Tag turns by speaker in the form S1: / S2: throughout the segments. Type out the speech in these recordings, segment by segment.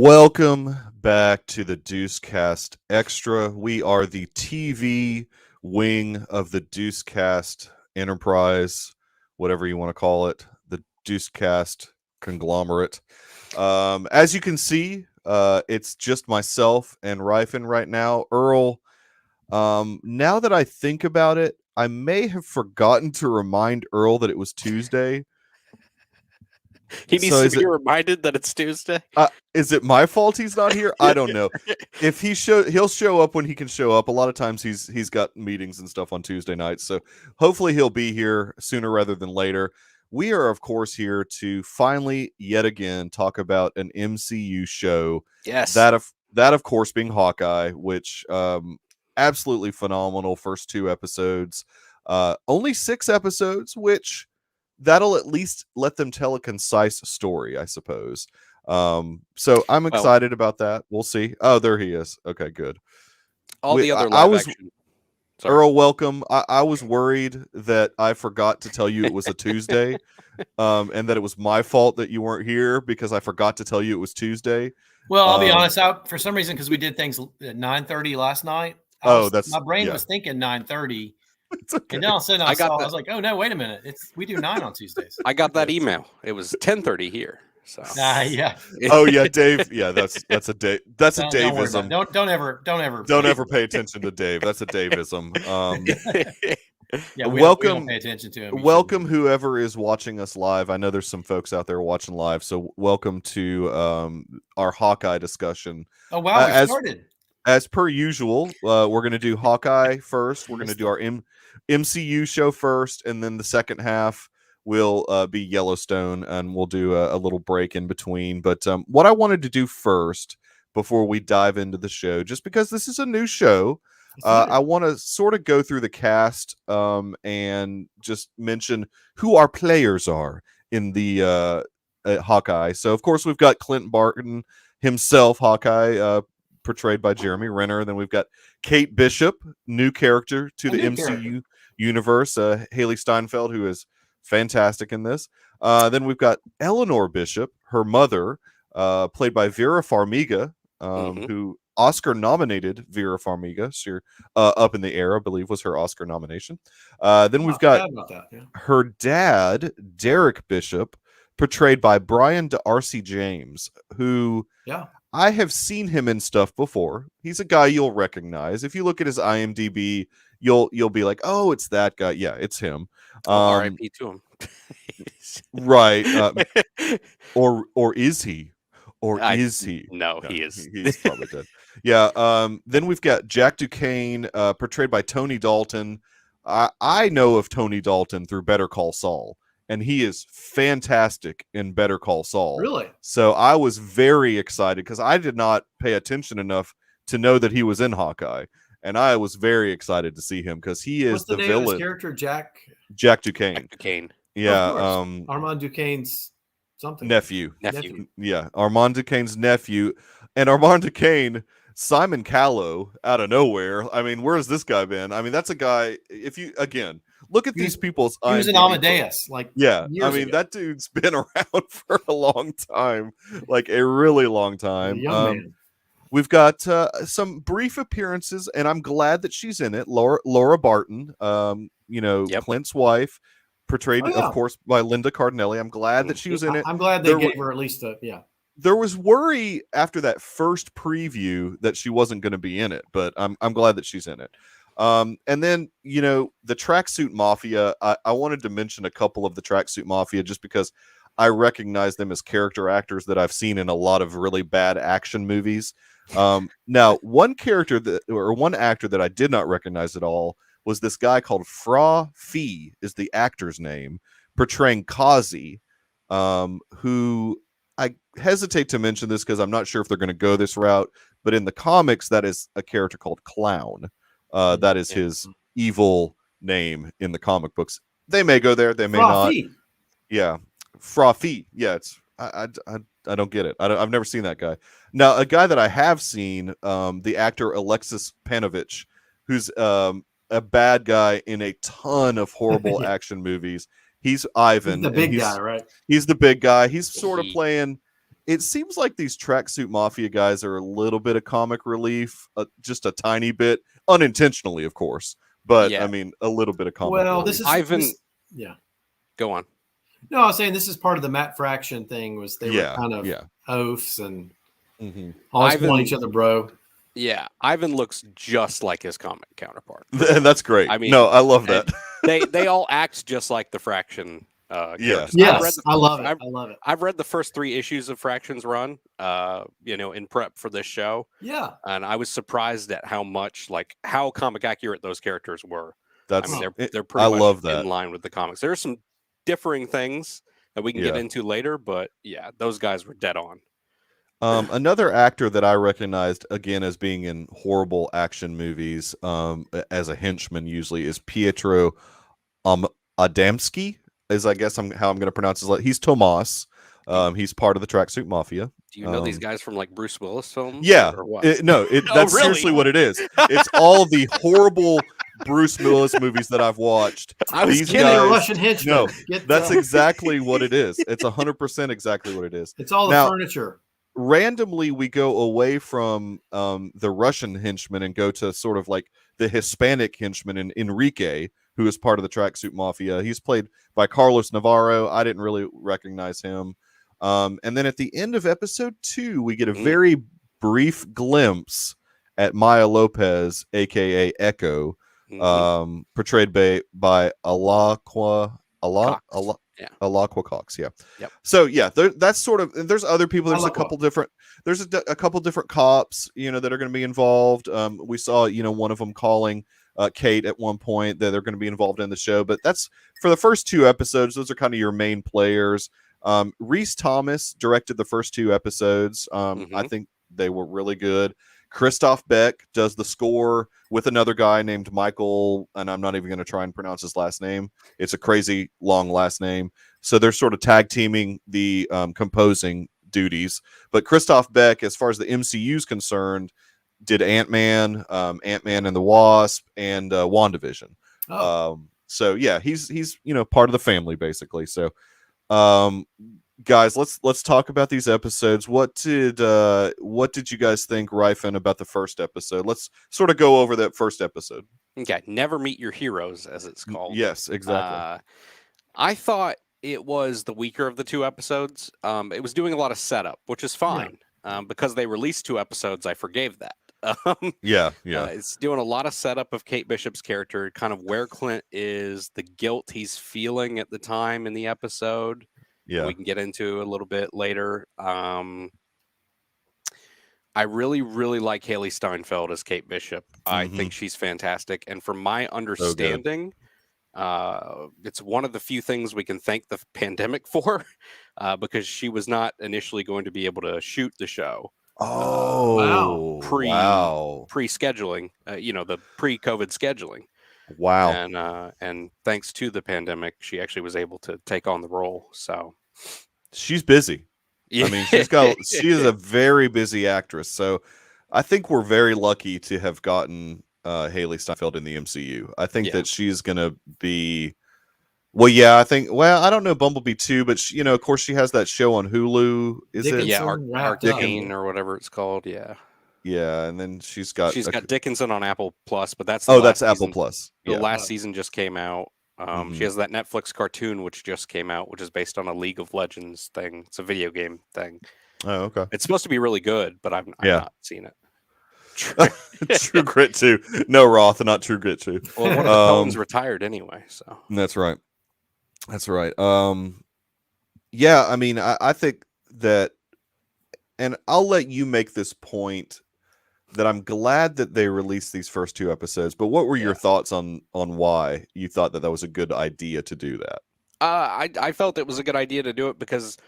S1: Welcome back to the Deucecast Extra. We are the TV wing of the Deucecast Enterprise, whatever you want to call it, the Deucecast conglomerate. As you can see, it's just myself and Ryfin right now. Earl, now that I think about it, I may have forgotten to remind Earl that it was Tuesday.
S2: He needs to be reminded that it's Tuesday.
S1: Is it my fault he's not here? I don't know. If he'll show up when he can show up. A lot of times he's got meetings and stuff on Tuesday nights, so hopefully he'll be here sooner rather than later. We are, of course, here to finally, yet again, talk about an MCU show.
S2: Yes,
S1: that of course being Hawkeye, which absolutely phenomenal first 2 episodes. Only 6 episodes, which that'll at least let them tell a concise story, I suppose. So I'm excited about that. We'll see. Oh, there he is. Okay, good.
S2: The other live action.
S1: Sorry. Earl, welcome. I was worried that I forgot to tell you it was a Tuesday, and that it was my fault that you weren't here because I forgot to tell you it was Tuesday.
S3: Well, I'll be honest. For some reason, because we did things at 9:30 last night. My brain was thinking 9:30. It's okay. And then all of a sudden I was like, oh no, wait a minute. We do 9 on Tuesdays.
S2: I got that email. It was 10:30 here. So
S3: yeah.
S1: Oh yeah, Dave. Yeah, that's a Dave. That's a Daveism.
S3: Don't ever
S1: pay attention to Dave. That's a Daveism.
S3: Yeah, we don't pay attention to him.
S1: Welcome whoever is watching us live. I know there's some folks out there watching live, so welcome to our Hawkeye discussion.
S3: Oh wow, we started.
S1: As per usual, we're going to do Hawkeye first. We're going to do our MCU show first, and then the second half will be Yellowstone, and we'll do a little break in between. But what I wanted to do first, before we dive into the show, just because this is a new show, I want to sort of go through the cast and just mention who our players are in the Hawkeye. So, of course, we've got Clint Barton himself, Hawkeye, portrayed by Jeremy Renner. Then we've got Kate Bishop, new character to the MCU universe, Haley Steinfeld, who is fantastic in this. Then we've got Eleanor Bishop, her mother, played by Vera Farmiga, who Oscar-nominated Vera Farmiga. She Up in the Air, I believe, was her Oscar nomination. Then we've got her dad, Derek Bishop, portrayed by Brian D'Arcy James, who I have seen him in stuff before. He's a guy you'll recognize. If you look at his IMDb, you'll be like, oh, it's that guy. Yeah, it's him.
S2: R.I.P. to him.
S1: Right. Or is he? Is he?
S2: No, he is.
S1: He's probably dead. Yeah. Then we've got Jack Duquesne, portrayed by Tony Dalton. I know of Tony Dalton through Better Call Saul, and he is fantastic in Better Call Saul.
S3: Really? So
S1: I was very excited because I did not pay attention enough to know that he was in Hawkeye, and I was very excited to see him because he is the villain.
S3: What's the name of his character?
S1: Jack Duquesne.
S2: Jack Duquesne.
S1: Yeah.
S3: Armand Duquesne's something.
S1: Nephew. Yeah. Armand Duquesne's nephew. And Armand Duquesne, Simon Callow, out of nowhere. I mean, where's this guy been? I mean, that's a guy, if you, again, look at these people's
S3: eyes. He was in Amadeus.
S1: That dude's been around for a long time, like a really long time.
S3: Young man.
S1: We've got some brief appearances, and I'm glad that she's in it. Laura Barton, Clint's wife, portrayed, of course, by Linda Cardinelli. I'm glad that she was in it.
S3: I'm glad they gave her at least
S1: There was worry after that first preview that she wasn't going to be in it, but I'm glad that she's in it. And then, the Tracksuit Mafia, I wanted to mention a couple of the Tracksuit Mafia just because I recognize them as character actors that I've seen in a lot of really bad action movies. Now, one actor that I did not recognize at all was this guy called Fra Fee, is the actor's name, portraying Kazi, who I hesitate to mention this because I'm not sure if they're going to go this route, but in the comics, that is a character called Clown. That is his evil name in the comic books. They may go there, they may not. Yeah, Fra Fee. Yeah, it's I don't get it. I've never seen that guy. Now, a guy that I have seen, the actor Alexis Panovich, who's a bad guy in a ton of horrible action movies. He's Ivan.
S3: He's the big guy, right?
S1: He's the big guy. He's sort of playing it seems like these tracksuit mafia guys are a little bit of comic relief, just a tiny bit, unintentionally, of course. But I mean, a little bit of comic relief.
S3: Yeah.
S2: Go on.
S3: No, I was saying this is part of the Matt Fraction thing. Was they were kind of oafs and always calling each other bro.
S2: Yeah, Ivan looks just like his comic counterpart.
S1: That's great. I mean, no, I love that.
S2: they all act just like the Fraction.
S3: Yes, I love it. I love it.
S2: I've read the first 3 issues of Fraction's run, in prep for this show.
S3: Yeah,
S2: and I was surprised at how comic accurate those characters were. They're pretty much in line with the comics. There are some differing things that we can get into later, but those guys were dead on.
S1: Another actor that I recognized again as being in horrible action movies, as a henchman usually, is Pietro Adamski. Is I guess how I'm going to pronounce his. He's Tomas. He's part of the Tracksuit Mafia.
S2: Do you know these guys from like Bruce Willis films?
S1: Yeah,
S2: or what?
S1: That's really? Seriously what it is. It's all the horrible Bruce Willis movies that I've watched.
S3: I was kidding. Guys, Russian henchmen.
S1: No, that's exactly what it is. It's 100% exactly what it is.
S3: It's all the furniture.
S1: Randomly, we go away from the Russian henchman and go to sort of like the Hispanic henchman in Enrique, who is part of the Tracksuit Mafia. He's played by Carlos Navarro. I didn't really recognize him. And then at the end of episode 2, we get a very brief glimpse at Maya Lopez, aka Echo, portrayed by Alaqua Cox. Yeah.
S2: Yep.
S1: So that's sort of. There's other people. There's a couple different. There's a couple different cops, that are going to be involved. We saw, one of them calling Kate at one point that they're going to be involved in the show. But that's for the first 2 episodes. Those are kind of your main players. Rhys Thomas directed the first 2 episodes. I think they were really good. Christoph Beck does the score with another guy named Michael, and I'm not even going to try and pronounce his last name. It's a crazy long last name. So they're sort of tag teaming the composing duties. But Christoph Beck, as far as the MCU is concerned, did Ant-Man, Ant-Man and the Wasp, and WandaVision. So he's part of the family basically. So guys, let's talk about these episodes. What did you guys think, Ryfin, about the first episode? Let's sort of go over that first episode.
S2: Okay, Never Meet Your Heroes, as it's called.
S1: Yes, exactly.
S2: I thought it was the weaker of the 2 episodes. It was doing a lot of setup, which is fine. Because they released 2 episodes, I forgave that. It's doing a lot of setup of Kate Bishop's character, kind of where Clint is, the guilt he's feeling at the time in the episode. We can get into a little bit later. I really, really like Haley Steinfeld as Kate Bishop. I think she's fantastic. And from my understanding, it's one of the few things we can thank the pandemic for, because she was not initially going to be able to shoot the show. Pre-scheduling, the pre-COVID scheduling.
S1: Wow.
S2: And thanks to the pandemic, she actually was able to take on the role. So
S1: she's busy. I mean, she is a very busy actress. So I think we're very lucky to have gotten Haley Steinfeld in the MCU. I think that she's going to be. I don't know Bumblebee 2, but of course she has that show on Hulu.
S2: Arcane or whatever it's called.
S1: Yeah, and then she's got
S2: Dickinson on Apple Plus, but that's
S1: Apple Plus.
S2: The last season just came out. She has that Netflix cartoon which just came out, which is based on a League of Legends thing. It's a video game thing.
S1: Oh, okay.
S2: It's supposed to be really good, but I've not seen it.
S1: True Grit 2. No, Roth, not True Grit 2.
S2: Well, one of the Coens retired anyway, so
S1: that's right. I mean, I think that, and I'll let you make this point, that I'm glad that they released these first 2 episodes. But what were your thoughts on why you thought that was a good idea to do that?
S2: I felt it was a good idea to do it because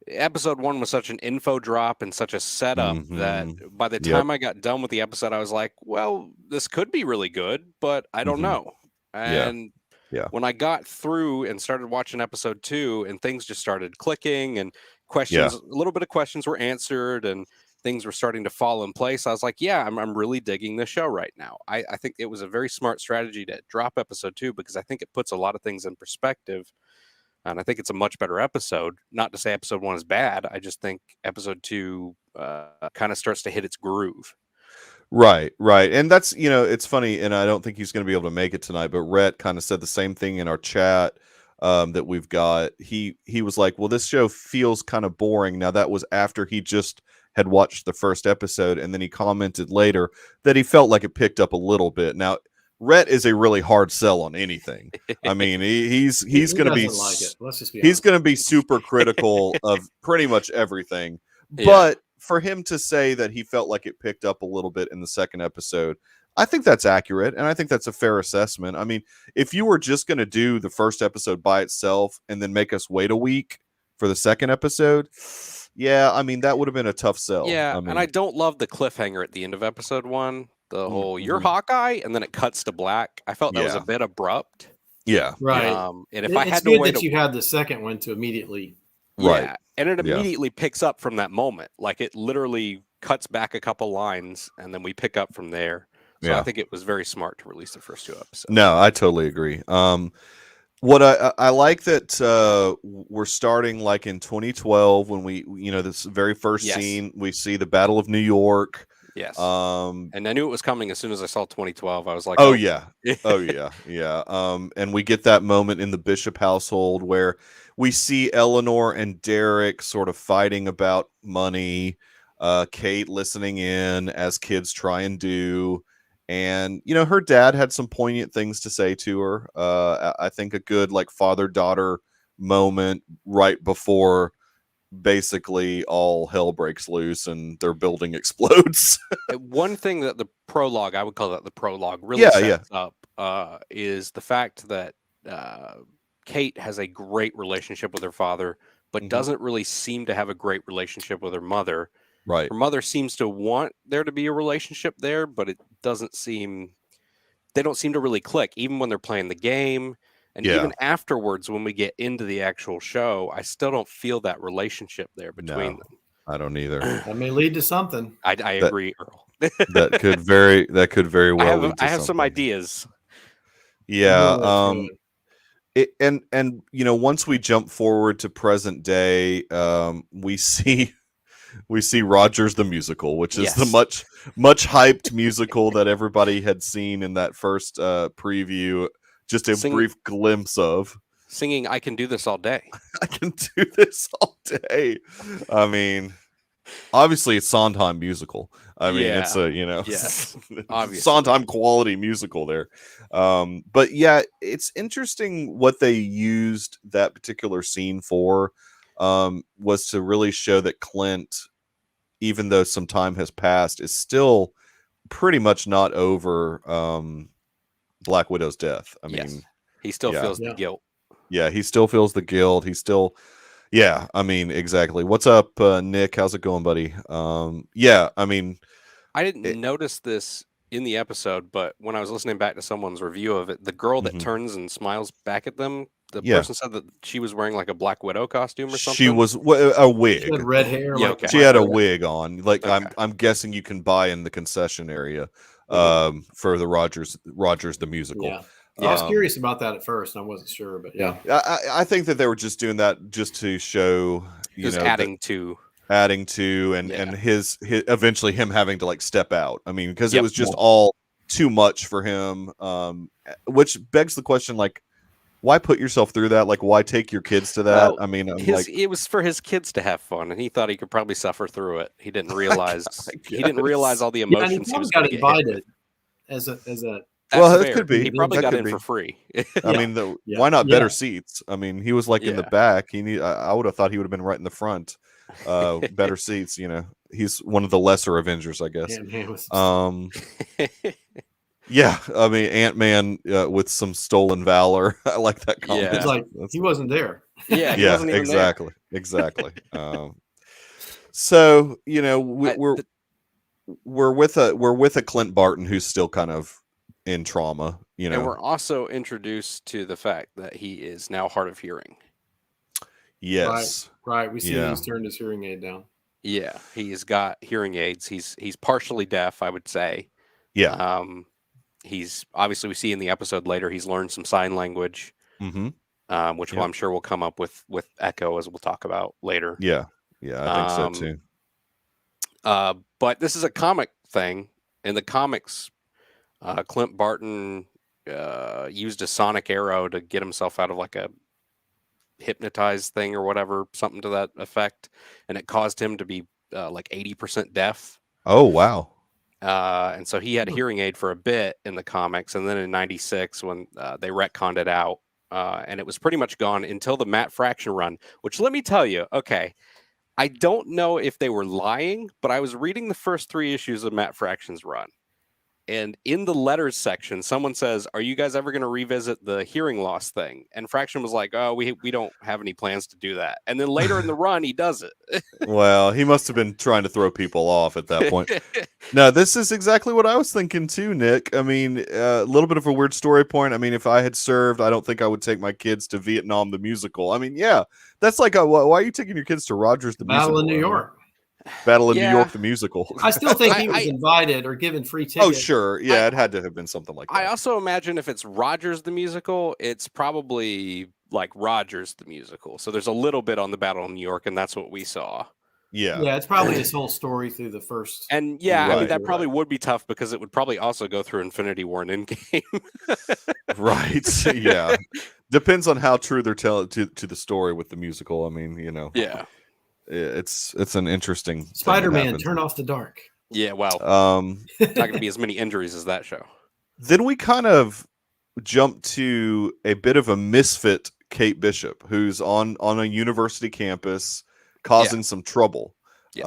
S2: episode 1 was such an info drop and such a setup that by the time I got done with the episode, I was like, well, this could be really good, but I don't know. And when I got through and started watching episode 2 and things just started clicking and questions, a little bit of questions were answered and things were starting to fall in place, I was like, I'm really digging this show right now. I think it was a very smart strategy to drop episode 2 because I think it puts a lot of things in perspective And I think it's a much better episode. Not to say episode 1 is bad. I just think episode 2 kind of starts to hit its groove.
S1: Right. And that's, it's funny, and I don't think he's going to be able to make it tonight, but Rhett kind of said the same thing in our chat that we've got. He was like, well, this show feels kind of boring. Now, that was after he just had watched the first episode, and then he commented later that he felt like it picked up a little bit. Now, Rhett is a really hard sell on anything. I mean, he's going to be
S3: like it. Let's just be
S1: he's going to be super critical of pretty much everything.
S2: Yeah.
S1: But for him to say that he felt like it picked up a little bit in the second episode, I think that's accurate, and I think that's a fair assessment. I mean, if you were just going to do the first episode by itself and then make us wait a week for the second episode, yeah, I mean, that would have been a tough sell.
S2: Yeah,
S1: I mean,
S2: and I don't love the cliffhanger at the end of episode 1. The whole "you're Hawkeye" and then it cuts to black. I felt that was a bit abrupt.
S1: Yeah,
S3: right.
S2: And if I had
S3: to wait, you had the second one to immediately.
S1: Right.
S2: Yeah, and it immediately picks up from that moment. Like it literally cuts back a couple lines, and then we pick up from there. So I think it was very smart to release the first 2 episodes.
S1: No, I totally agree. What I like that we're starting like in 2012 when we, this very first scene, we see the Battle of New York.
S2: Yes. And I knew it was coming as soon as I saw 2012. I was like,
S1: oh yeah. And we get that moment in the Bishop household where we see Eleanor and Derek sort of fighting about money, Kate listening in as kids try and do. And, her dad had some poignant things to say to her. I think a good like father-daughter moment right before basically all hell breaks loose and their building explodes.
S2: One thing that the prologue, I would call that the prologue, really sets up is the fact that Kate has a great relationship with her father, but doesn't really seem to have a great relationship with her mother.
S1: Right.
S2: Her mother seems to want there to be a relationship there, but it doesn't seem, they don't seem to really click, even when they're playing the game. And even afterwards, when we get into the actual show, I still don't feel that relationship there between them.
S1: I don't either.
S3: That may lead to something.
S2: I agree, Earl.
S1: that could very well lead to
S2: I have
S1: something.
S2: some ideas.
S1: Yeah. And once we jump forward to present day, we see Rogers the Musical, which is the much hyped musical that everybody had seen in that first preview. Just a brief glimpse of
S2: singing "I Can Do This All Day."
S1: I can do this all day. I mean, obviously it's Sondheim musical. I mean, it's a Sondheim quality musical there. But yeah, it's interesting what they used that particular scene for. Was to really show that Clint, even though some time has passed, is still pretty much not over Black Widow's death. I mean,
S2: he still feels the guilt.
S1: Yeah, he still feels the guilt. He still, I mean, exactly. What's up, Nick? How's it going, buddy? I mean,
S2: I didn't notice this in the episode, but when I was listening back to someone's review of it, the girl that turns and smiles back at them, the person said that she was wearing like a Black Widow costume or something.
S1: She was a wig.
S3: She had red hair.
S1: She had a wig on. Like I'm guessing you can buy in the concession area for the Rogers the Musical.
S3: Yeah. I was curious about that at first. I wasn't sure, but
S1: I think that they were just doing that just to show,
S2: adding to
S1: and his eventually him having to like step out. I mean, because it was just all too much for him. Which begs the question, like, why put yourself through that? Like, why take your kids to that?
S2: Well,
S1: I mean,
S2: it was for his kids to have fun, and he thought he could probably suffer through it. He didn't realize all the emotions.
S3: he got invited as a.
S1: It could be.
S2: He probably got in for free.
S1: I mean, why not better seats? I mean, he was like in the back. I would have thought he would have been right in the front. Better seats. He's one of the lesser Avengers, I guess. Yeah, I mean, Ant-Man with some stolen valor. I like that comment.
S3: It's like he wasn't there.
S2: Yeah,
S1: exactly. So we're with a Clint Barton who's still kind of in trauma.
S2: And we're also introduced to the fact that he is now hard of hearing.
S1: Yes,
S3: right. We see he's turned his hearing aid down.
S2: Yeah, he's got hearing aids. He's partially deaf, I would say.
S1: Yeah.
S2: He's obviously, we see in the episode later, he's learned some sign language.
S1: Mm-hmm.
S2: which I'm sure will come up with Echo, as we'll talk about later.
S1: Yeah, I think so too.
S2: But this is a comic thing. In the comics, Clint Barton used a sonic arrow to get himself out of like a hypnotized thing or whatever, something to that effect, and it caused him to be like 80% deaf.
S1: Oh, wow.
S2: And so he had a hearing aid for a bit in the comics, and then in '96 when they retconned it out, and it was pretty much gone until the Matt Fraction run, which, let me tell you, okay, I don't know if they were lying, but I was reading the first 3 issues of Matt Fraction's run. And in the letters section, someone says, "Are you guys ever going to revisit the hearing loss thing?" And Fraction was like, "Oh, we don't have any plans to do that." And then later in the run, he does it.
S1: Well, he must have been trying to throw people off at that point. No, this is exactly what I was thinking too, Nick. I mean, a little bit of a weird story point. I mean, if I had served, I don't think I would take my kids to Vietnam the musical. I mean, yeah, that's like, why are you taking your kids to Rogers the musical?
S3: Battle in New York.
S1: Battle in New York, the musical.
S3: I still think he was invited or given free tickets.
S1: Oh, sure. Yeah, it had to have been something like that.
S2: I also imagine if it's Rogers the musical, it's probably like Rogers the musical. So there's a little bit on the Battle in New York, and that's what we saw.
S1: Yeah.
S3: Yeah, it's probably his whole story through the first.
S2: And I mean, that probably would be tough because it would probably also go through Infinity War and Endgame.
S1: Right. Yeah. Depends on how true they're telling to the story with the musical. I mean,
S2: Yeah.
S1: It's an interesting
S3: Spider-Man, turn off the dark.
S2: Yeah, well, not going to be as many injuries as that show.
S1: Then we kind of jump to a bit of a misfit Kate Bishop, who's on a university campus causing some trouble.
S2: Yes.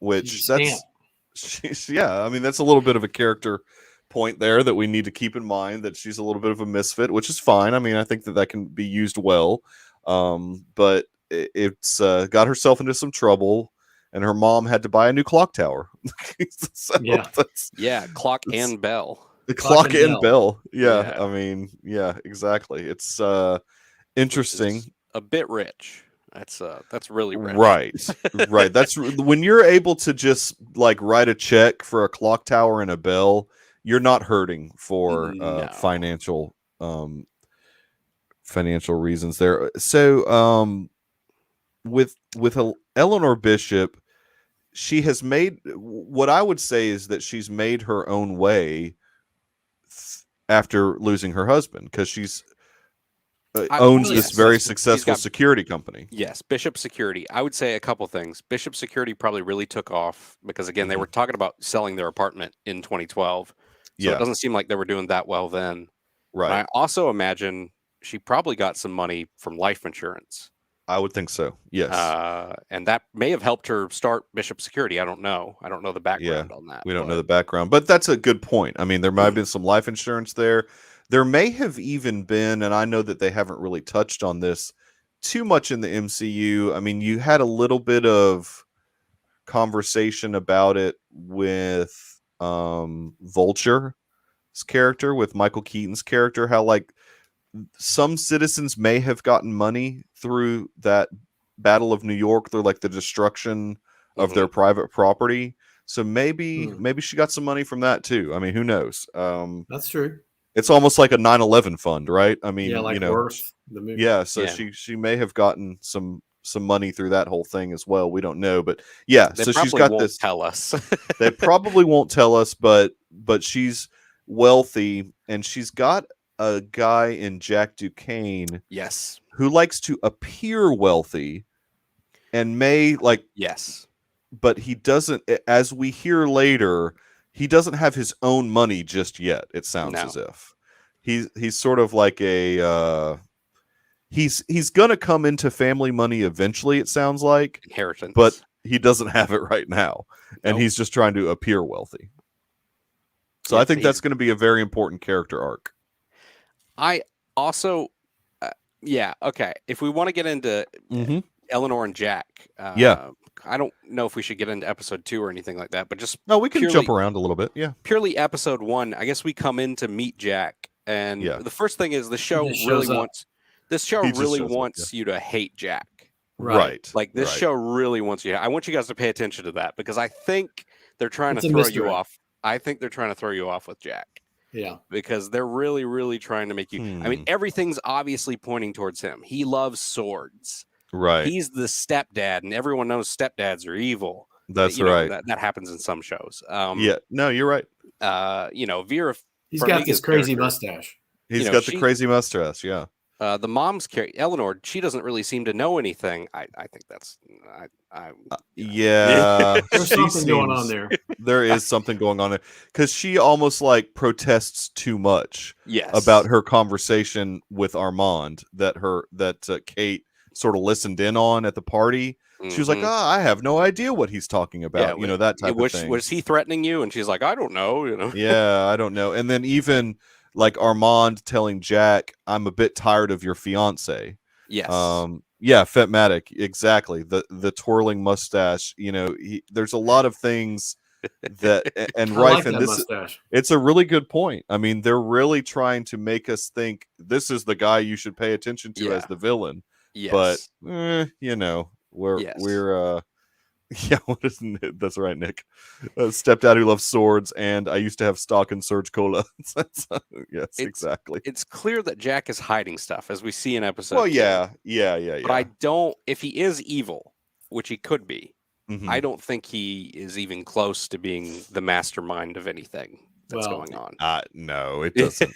S1: Which I mean, that's a little bit of a character point there that we need to keep in mind, that she's a little bit of a misfit, which is fine. I mean, I think that can be used well. But it's got herself into some trouble, and her mom had to buy a new clock tower.
S2: Clock and bell.
S1: The clock and bell. Yeah, I mean, exactly. It's interesting.
S2: A bit rich. That's really rich.
S1: Right. That's when you're able to just like write a check for a clock tower and a bell, you're not hurting for financial reasons there. So with Eleanor Bishop, she has made, what I would say is that she's made her own way after losing her husband, because she's owns this very successful security company.
S2: Yes, Bishop Security. I would say a couple things. Bishop Security probably really took off because, again, they were talking about selling their apartment in 2012. So it doesn't seem like they were doing that well then.
S1: Right.
S2: And I also imagine she probably got some money from life insurance.
S1: I would think so. Yes.
S2: And that may have helped her start Bishop Security. I don't know. I don't know the background on that.
S1: We don't know the background, but that's a good point. I mean, there might have been some life insurance there. There may have even been, and I know that they haven't really touched on this too much in the MCU. I mean, you had a little bit of conversation about it with Vulture's character, with Michael Keaton's character, how like some citizens may have gotten money through that Battle of New York, through like the destruction of their private property. So maybe she got some money from that too. I mean, who knows?
S3: That's true.
S1: It's almost like a 9/11 fund, right? I mean,
S3: Worth, the movie.
S1: She may have gotten some money through that whole thing as well. We don't know, but
S2: they
S1: so she's got
S2: won't
S1: this.
S2: Tell us.
S1: They probably won't tell us, but she's wealthy, and she's got a guy in Jack Duquesne,
S2: yes,
S1: who likes to appear wealthy, and may but he doesn't. As we hear later, he doesn't have his own money just yet. It sounds as if he's sort of like a he's gonna come into family money eventually. It sounds like
S2: inheritance,
S1: but he doesn't have it right now, and he's just trying to appear wealthy. So I think that's going to be a very important character arc.
S2: I also, okay. If we want to get into Eleanor and Jack, I don't know if we should get into episode 2 or anything like that, but just
S1: we can jump around a little bit. Yeah,
S2: purely episode 1. I guess we come in to meet Jack, and the first thing is the show really wants you to hate Jack.
S1: Right.
S2: Like this show really wants you. I want you guys to pay attention to that because I think they're trying to throw you off. I think they're trying to throw you off with Jack.
S3: Yeah.
S2: Because they're really, really trying to make you. I mean, everything's obviously pointing towards him. He loves swords.
S1: Right.
S2: He's the stepdad, and everyone knows stepdads are evil.
S1: That's right.
S2: That happens in some shows.
S1: Yeah. No, you're right.
S2: Vera.
S3: He's got this crazy mustache.
S1: He's got the crazy mustache. Yeah.
S2: The mom's Eleanor, she doesn't really seem to know anything. I think that's
S1: yeah.
S3: There's something going on there.
S1: There is something going on there because she almost like protests too much.
S2: Yes.
S1: About her conversation with Armand that Kate sort of listened in on at the party. She was like, I have no idea what he's talking about.
S2: Yeah,
S1: that type of thing.
S2: Was he threatening you? And she's like, I don't know.
S1: Yeah, I don't know. And then even like Armand telling Jack, I'm a bit tired of your fiance.
S2: Yes.
S1: Yeah, Fetmatic. Exactly. The twirling mustache. There's a lot of things that and Rife and this mustache. It's a really good point. I mean, they're really trying to make us think this is the guy you should pay attention to as the villain.
S2: Yes.
S1: But we're yeah, what is it? That's right, Nick. Stepdad who loves swords, and I used to have stock in Surge Cola. Yes, exactly.
S2: It's clear that Jack is hiding stuff, as we see in episode.
S1: Well, yeah.
S2: But I don't. If he is evil, which he could be, I don't think he is even close to being the mastermind of anything that's going on.
S1: No, it doesn't.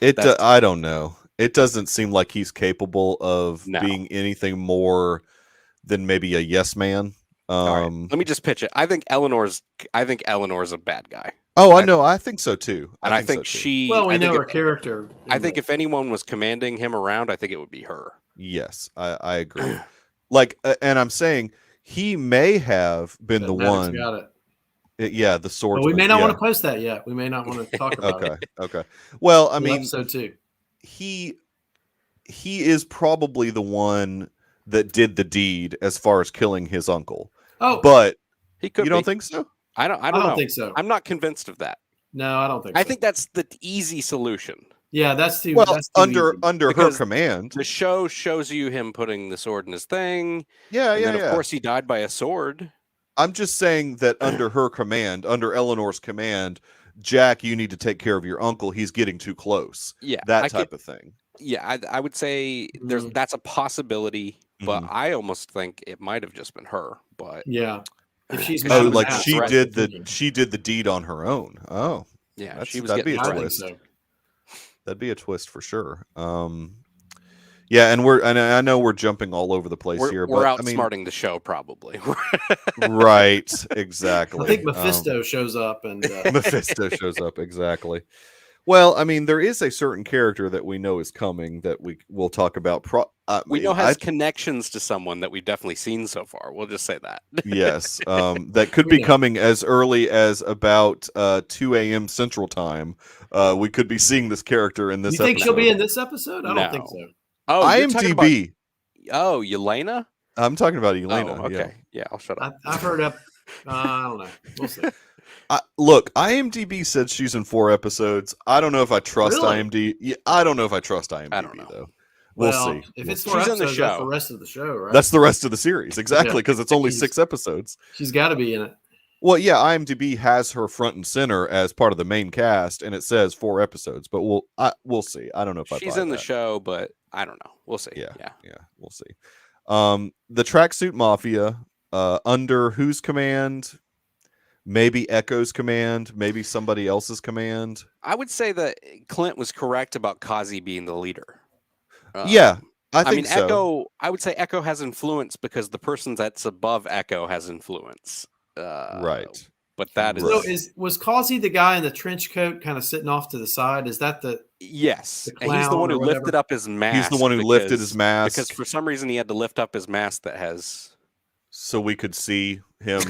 S1: I don't know. It doesn't seem like he's capable of being anything more than maybe a yes man.
S2: Right. Let me just pitch it. I think Eleanor's a bad guy.
S1: Oh, I know. I think so too.
S2: I think she.
S3: Well, we know her character.
S2: I think if anyone was commanding him around, I think it would be her.
S1: Yes, I agree. And I'm saying he may have been the one.
S3: Got it.
S1: Yeah, the sword.
S3: We may not want to post that yet. We may not want to talk about it.
S1: Okay. Well, I mean,
S3: episode 2.
S1: He is probably the one that did the deed as far as killing his uncle.
S3: Oh,
S1: but
S2: he could.
S1: You don't think so?
S2: I don't
S3: think so.
S2: I'm not convinced of that.
S3: No, I don't think so.
S2: I think that's the easy solution.
S3: Yeah, that's too.
S1: Well,
S3: that's
S1: under her command.
S2: The show shows you him putting the sword in his thing.
S1: Yeah,
S2: and then of course he died by a sword.
S1: I'm just saying that under her command, under Eleanor's command, Jack, you need to take care of your uncle. He's getting too close.
S2: Yeah,
S1: that type of thing.
S2: Yeah, I would say that's a possibility, but I almost think it might have just been her. But
S3: yeah, if she's
S1: she did the deed on her own. Oh,
S2: yeah,
S1: that'd be a twist. That'd be a twist for sure. Yeah, and I know we're jumping all over the place here, but
S2: we're outsmarting the show probably.
S1: Right, exactly.
S3: I think Mephisto shows up, and
S1: Mephisto shows up exactly. Well, I mean, there is a certain character that we know is coming that will talk about.
S2: We know has connections to someone that we've definitely seen so far. We'll just say that.
S1: Yes, that could be coming as early as about 2 a.m. Central Time. We could be seeing this character in this episode.
S3: You think she'll be in this episode? I don't think so.
S2: Oh,
S1: IMDb.
S2: Yelena?
S1: I'm talking about Yelena.
S2: Oh, okay. Yeah, I'll shut up.
S3: I've heard up. I don't know. We'll see.
S1: Look, IMDb said she's in 4 episodes. I don't know if I trust IMDb. Yeah, I don't know if I trust IMDb,
S2: I don't know.
S1: though. We'll see.
S3: If it's 4 episodes, that's the rest of the show, right?
S1: That's the rest of the series, exactly, because it's only 6 episodes.
S3: She's got to be in it.
S1: Well, yeah, IMDb has her front and center as part of the main cast, and it says 4 episodes. But we'll see. I don't know if
S2: she's in the show, but I don't know. We'll see.
S1: Yeah, we'll see. The Tracksuit Mafia, under whose command? Maybe Echo's command, maybe somebody else's command.
S2: I would say that Clint was correct about Kazi being the leader.
S1: Yeah, I think so.
S2: Echo. I would say Echo has influence because the person that's above Echo has influence.
S1: Right.
S2: But that is.
S3: So was Kazi the guy in the trench coat, kind of sitting off to the side? Is that the?
S2: Yes, and he's the one who lifted up his mask.
S1: He's the one who lifted his mask
S2: because for some reason he had to lift up his mask that has.
S1: So we could see him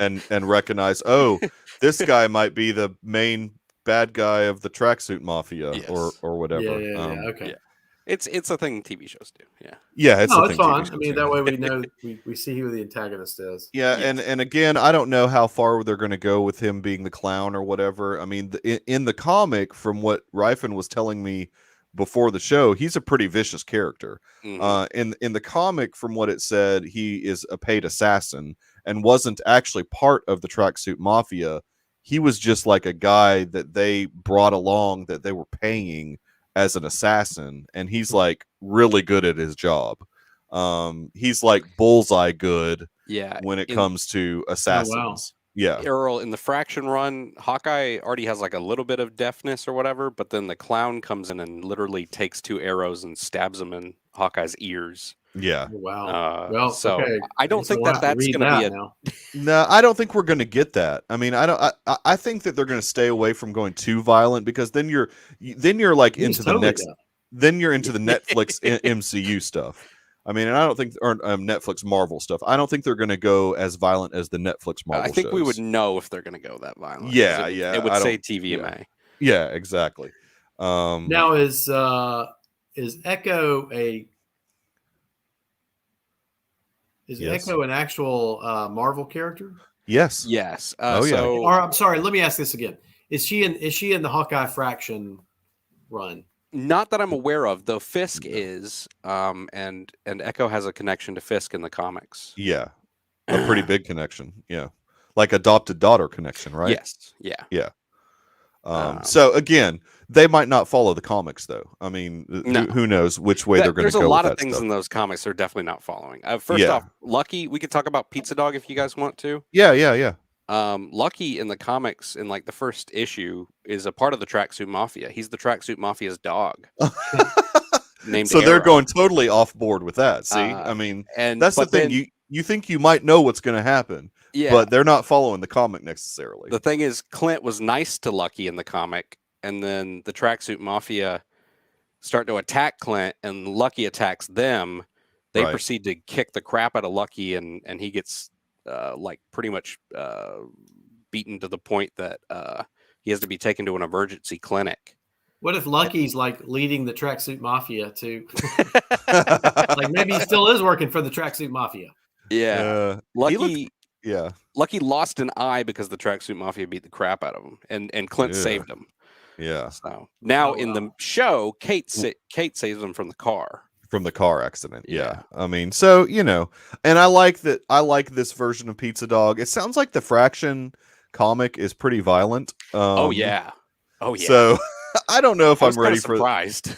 S1: and recognize, oh, this guy might be the main bad guy of the Tracksuit Mafia or whatever.
S3: Yeah, okay.
S2: Yeah. It's a thing TV shows do.
S1: Yeah,
S3: it's fun. I mean, that way we know we see who the antagonist is.
S1: Yeah, and again, I don't know how far they're going to go with him being the clown or whatever. I mean, in the comic, from what Ryfin was telling me before the show, he's a pretty vicious character. In the comic, from what it said, he is a paid assassin and wasn't actually part of the Tracksuit Mafia. he was just like a guy that they brought along that they were paying as an assassin, and he's like really good at his job. He's like bullseye good when it comes to assassins.
S3: Oh, wow.
S1: Yeah,
S2: Earl, in the Fraction run, Hawkeye already has like a little bit of deafness or whatever, but then the clown comes in and literally takes 2 arrows and stabs him in Hawkeye's ears.
S1: Yeah.
S3: Oh, wow. Well,
S2: so
S3: okay.
S2: I don't think that's going to be a.
S1: No, I don't think we're going to get that. I mean, I think that they're going to stay away from going too violent, because then you're like into the next. Then you're into the Netflix MCU stuff. I mean, and I don't think, or Netflix Marvel stuff. I don't think they're going to go as violent as the Netflix Marvel.
S2: I think
S1: shows.
S2: we would know if they're going to go that violent.
S1: Yeah,
S2: It would say TVMA.
S1: Yeah, exactly.
S3: Now is Echo Echo an actual Marvel character?
S1: Yes.
S2: Yes.
S3: Or I'm sorry. Let me ask this again. Is she in the Hawkeye Fraction run?
S2: Not that I'm aware of, though. Fisk is, and Echo has a connection to Fisk in the comics.
S1: Yeah, a pretty big connection. Yeah, like adopted daughter connection, right?
S2: Yes. Yeah.
S1: So again, they might not follow the comics, though. I mean, who knows which way they're going to go?
S2: There's a lot
S1: with
S2: of things
S1: stuff.
S2: in those comics they're definitely not following. First off, Lucky. We could talk about Pizza Dog if you guys want to.
S1: Yeah.
S2: Lucky in the comics, in like the first issue, is a part of the Tracksuit Mafia. He's the Tracksuit Mafia's dog. Named
S1: so
S2: Arrow.
S1: They're going totally off board with that. See, I mean, and that's the thing. You think you might know what's going to happen, but they're not following the comic necessarily.
S2: The thing is, Clint was nice to Lucky in the comic, and then the Tracksuit Mafia start to attack Clint, and Lucky attacks them. They proceed to kick the crap out of Lucky, and he gets like pretty much beaten to the point that he has to be taken to an emergency clinic.
S3: What if Lucky's like leading the Tracksuit Mafia to like maybe he still is working for the Tracksuit Mafia?
S2: Yeah. Lucky lost an eye because the Tracksuit Mafia beat the crap out of him, and Clint saved him.
S1: Yeah.
S2: So now in the show, Kate saves him from the car.
S1: From the car accident. Yeah. I mean, so, and I like that. I like this version of Pizza Dog. It sounds like the Fraction comic is pretty violent.
S2: Oh yeah.
S1: So I don't know if I'm ready for
S2: surprised.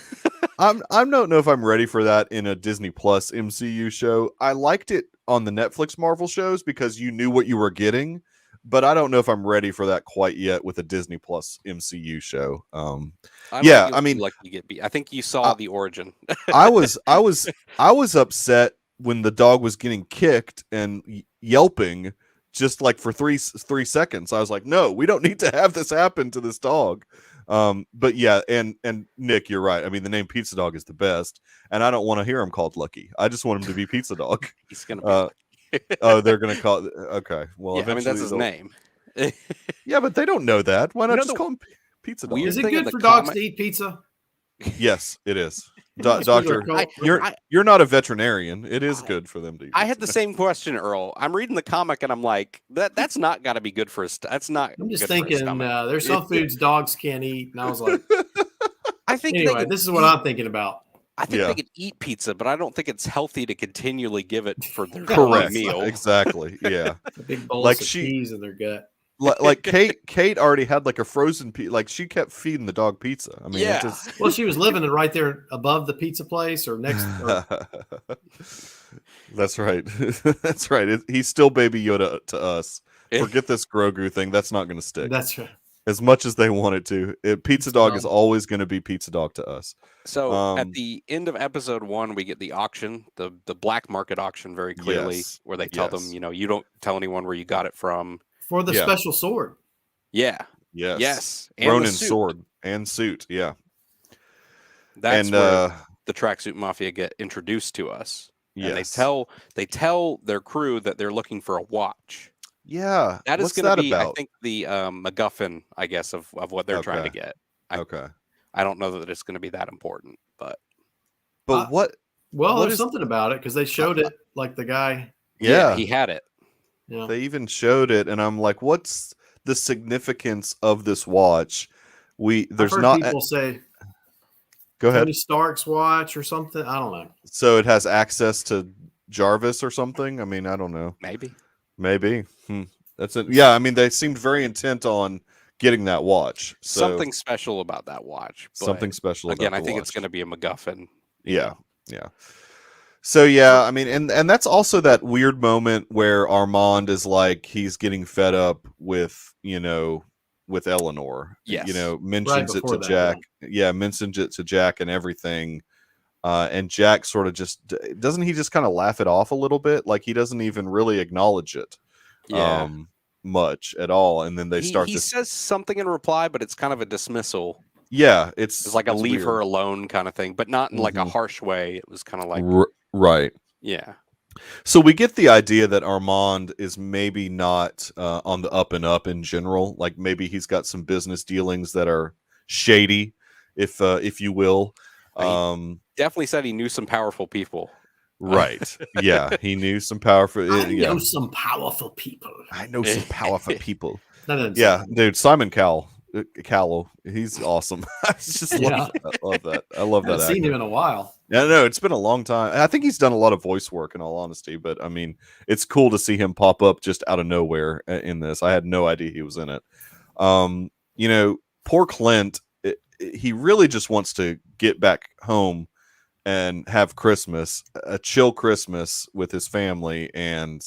S1: I don't know if I'm ready for that in a Disney Plus MCU show. I liked it on the Netflix Marvel shows because you knew what you were getting, but I don't know if I'm ready for that quite yet with a Disney Plus MCU show. I mean,
S2: like you get beat. I think you saw the origin.
S1: I was upset when the dog was getting kicked and yelping just like for three seconds. I was like, no, we don't need to have this happen to this dog. But yeah, and Nick, you're right. I mean, the name Pizza Dog is the best, and I don't want to hear him called Lucky. I just want him to be Pizza Dog.
S2: He's gonna be
S1: they're gonna call it. Okay, well,
S2: I mean, that's his name.
S1: Yeah, but they don't know that. Why not just call him Pizza Dog?
S3: Is it good for dogs to eat pizza?
S1: Yes, it is. Doctor, you're not a veterinarian. It is good for them to eat pizza.
S2: I had the same question, Earl. I'm reading the comic and I'm like, that's not got to be good for us. That's not.
S3: I'm just thinking there's some foods dogs can't eat, and I was like,
S2: I think
S3: anyway, this is what I'm thinking about.
S2: I think they could eat pizza, but I don't think it's healthy to continually give it for their meal.
S1: Exactly. Yeah.
S3: A big bowl of cheese in their gut.
S1: Like Kate already had like a frozen pizza. Like she kept feeding the dog pizza. I mean,
S3: well, she was living right there above the pizza place or next.
S1: That's right. That's right. He's still Baby Yoda to us. Forget this Grogu thing. That's not going to stick.
S3: That's right.
S1: As much as they want it to, Pizza Dog is always going to be Pizza Dog to us.
S2: So at the end of episode 1, we get the auction, the black market auction, very clearly, where they tell them, you don't tell anyone where you got it from.
S3: For the special sword.
S2: Yeah.
S1: Yes.
S2: And
S1: Ronin's sword and suit. Yeah.
S2: That's where the Tracksuit Mafia get introduced to us. And they tell their crew that they're looking for a watch.
S1: Yeah.
S2: That is going to be, I think, the MacGuffin, I guess, of what they're trying to get. I don't know that it's going to be that important, but
S1: what?
S3: Well, there's something about it because they showed it like the guy.
S1: Yeah,
S2: he had it.
S3: Yeah.
S1: They even showed it, and I'm like, what's the significance of this watch? There's
S3: I've heard people say,
S1: go ahead,
S3: Tony Stark's watch or something. I don't know.
S1: So it has access to Jarvis or something. I mean, I don't know.
S2: Maybe.
S1: That's it. Yeah, I mean, they seemed very intent on getting that watch. So
S2: something special about that watch.
S1: Something special.
S2: Again,
S1: about
S2: I think
S1: watch.
S2: it's going to be a MacGuffin.
S1: Yeah. So yeah, I mean, and that's also that weird moment where Armand is like he's getting fed up with with Eleanor.
S2: Yes.
S1: Mentions it to Jack. Yeah, mentions it to Jack and everything. And Jack sort of doesn't he just kind of laugh it off a little bit, like he doesn't even really acknowledge it.
S2: Yeah.
S1: Much at all, and then he
S2: says something in reply, but it's kind of a dismissal.
S1: Yeah,
S2: it's like a leave her alone kind of thing, but not in like a harsh way. It was kind of like
S1: right.
S2: Yeah.
S1: So we get the idea that Armand is maybe not on the up and up in general. Like maybe he's got some business dealings that are shady, if you will.
S2: Definitely said he knew some powerful people.
S1: Right. Yeah, he knew some powerful.
S3: I know some powerful people.
S1: Yeah, dude, Simon Cowell, he's awesome. I just love that. I love that.
S3: I haven't seen him in a while.
S1: Yeah, no, it's been a long time. I think he's done a lot of voice work, in all honesty. But I mean, it's cool to see him pop up just out of nowhere in this. I had no idea he was in it. Poor Clint. He really just wants to get back home and have Christmas, a chill Christmas with his family, and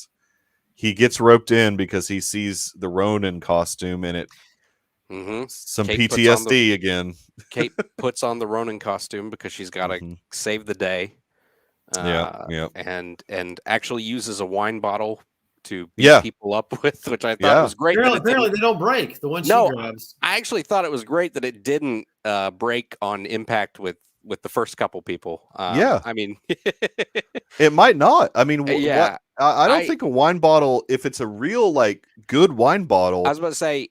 S1: he gets roped in because he sees the Ronin costume in it. Some
S2: Kate
S1: PTSD again.
S2: Kate puts on the Ronin costume because she's got to save the day. And actually uses a wine bottle to beat people up with, which I thought was great.
S3: Apparently they don't break. The one she grabs.
S2: I actually thought it was great that it didn't break on impact with the first couple people. I mean,
S1: it might not. I mean, I don't think a wine bottle, if it's a real good wine bottle.
S2: I was about to say,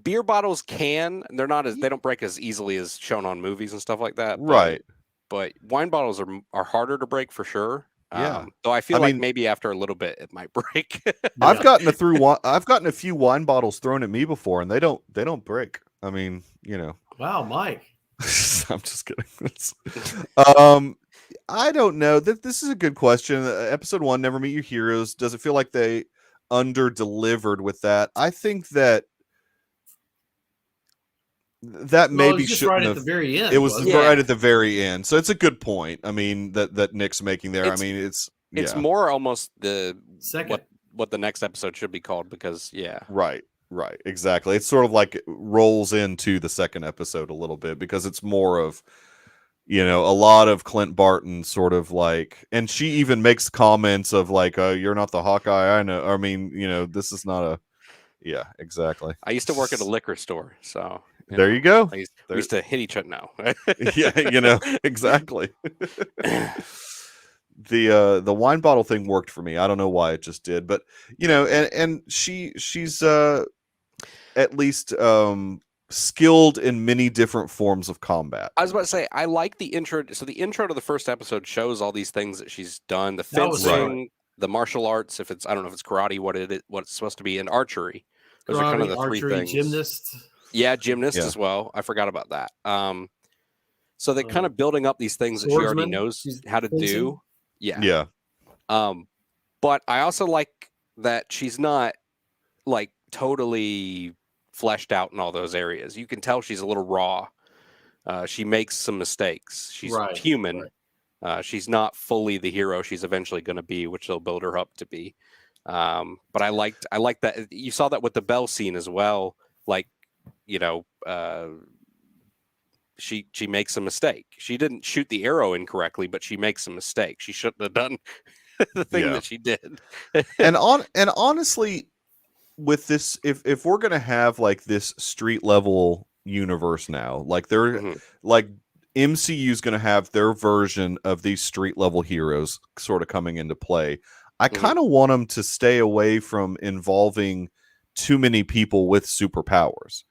S2: beer bottles they don't break as easily as shown on movies and stuff like that.
S1: Right.
S2: But wine bottles are harder to break for sure.
S1: Yeah.
S2: Though I feel like maybe after a little bit it might break.
S1: I've gotten a few wine bottles thrown at me before, and they don't break. I mean,
S3: Wow, Mike.
S1: I'm just kidding. I don't know. This is a good question. Episode 1, Never Meet Your Heroes. Does it feel like they under-delivered with that? I think that maybe
S3: should right at the very end.
S1: It was right at the very end. So it's a good point. I mean, that Nick's making there. It's
S2: more almost the
S3: second
S2: what the next episode should be called, because
S1: Right, exactly. It's sort of like it rolls into the second episode a little bit, because it's more of a lot of Clint Barton sort of and she even makes comments of you're not the Hawkeye I know. I mean, this is not a exactly.
S2: I used to work at a liquor store, so
S1: there you go.
S2: We used to hit each other now.
S1: Exactly. The wine bottle thing worked for me. I don't know why it just did, but and she's at least skilled in many different forms of combat.
S2: I was about to say, I like the intro. So the intro to the first episode shows all these things that she's done: the fencing, the martial arts. If it's, I don't know if it's karate, what it's supposed to be, and archery. Those are kind of the three things.
S3: Gymnast.
S2: Yeah, gymnast as well. I forgot about that. So they're kind of building up these things that she already knows how to do. Yeah. But I also like that she's not totally fleshed out in all those areas. You can tell she's a little raw. She makes some mistakes. She's human. Right. She's not fully the hero she's eventually going to be, which they'll build her up to be. But I like that. You saw that with the Bell scene as well. She makes a mistake. She didn't shoot the arrow incorrectly, but she makes a mistake. She shouldn't have done the thing that she did.
S1: and honestly, with this, if we're gonna have this street level universe now, they're MCU's gonna have their version of these street level heroes sort of coming into play. I kind of want them to stay away from involving too many people with superpowers.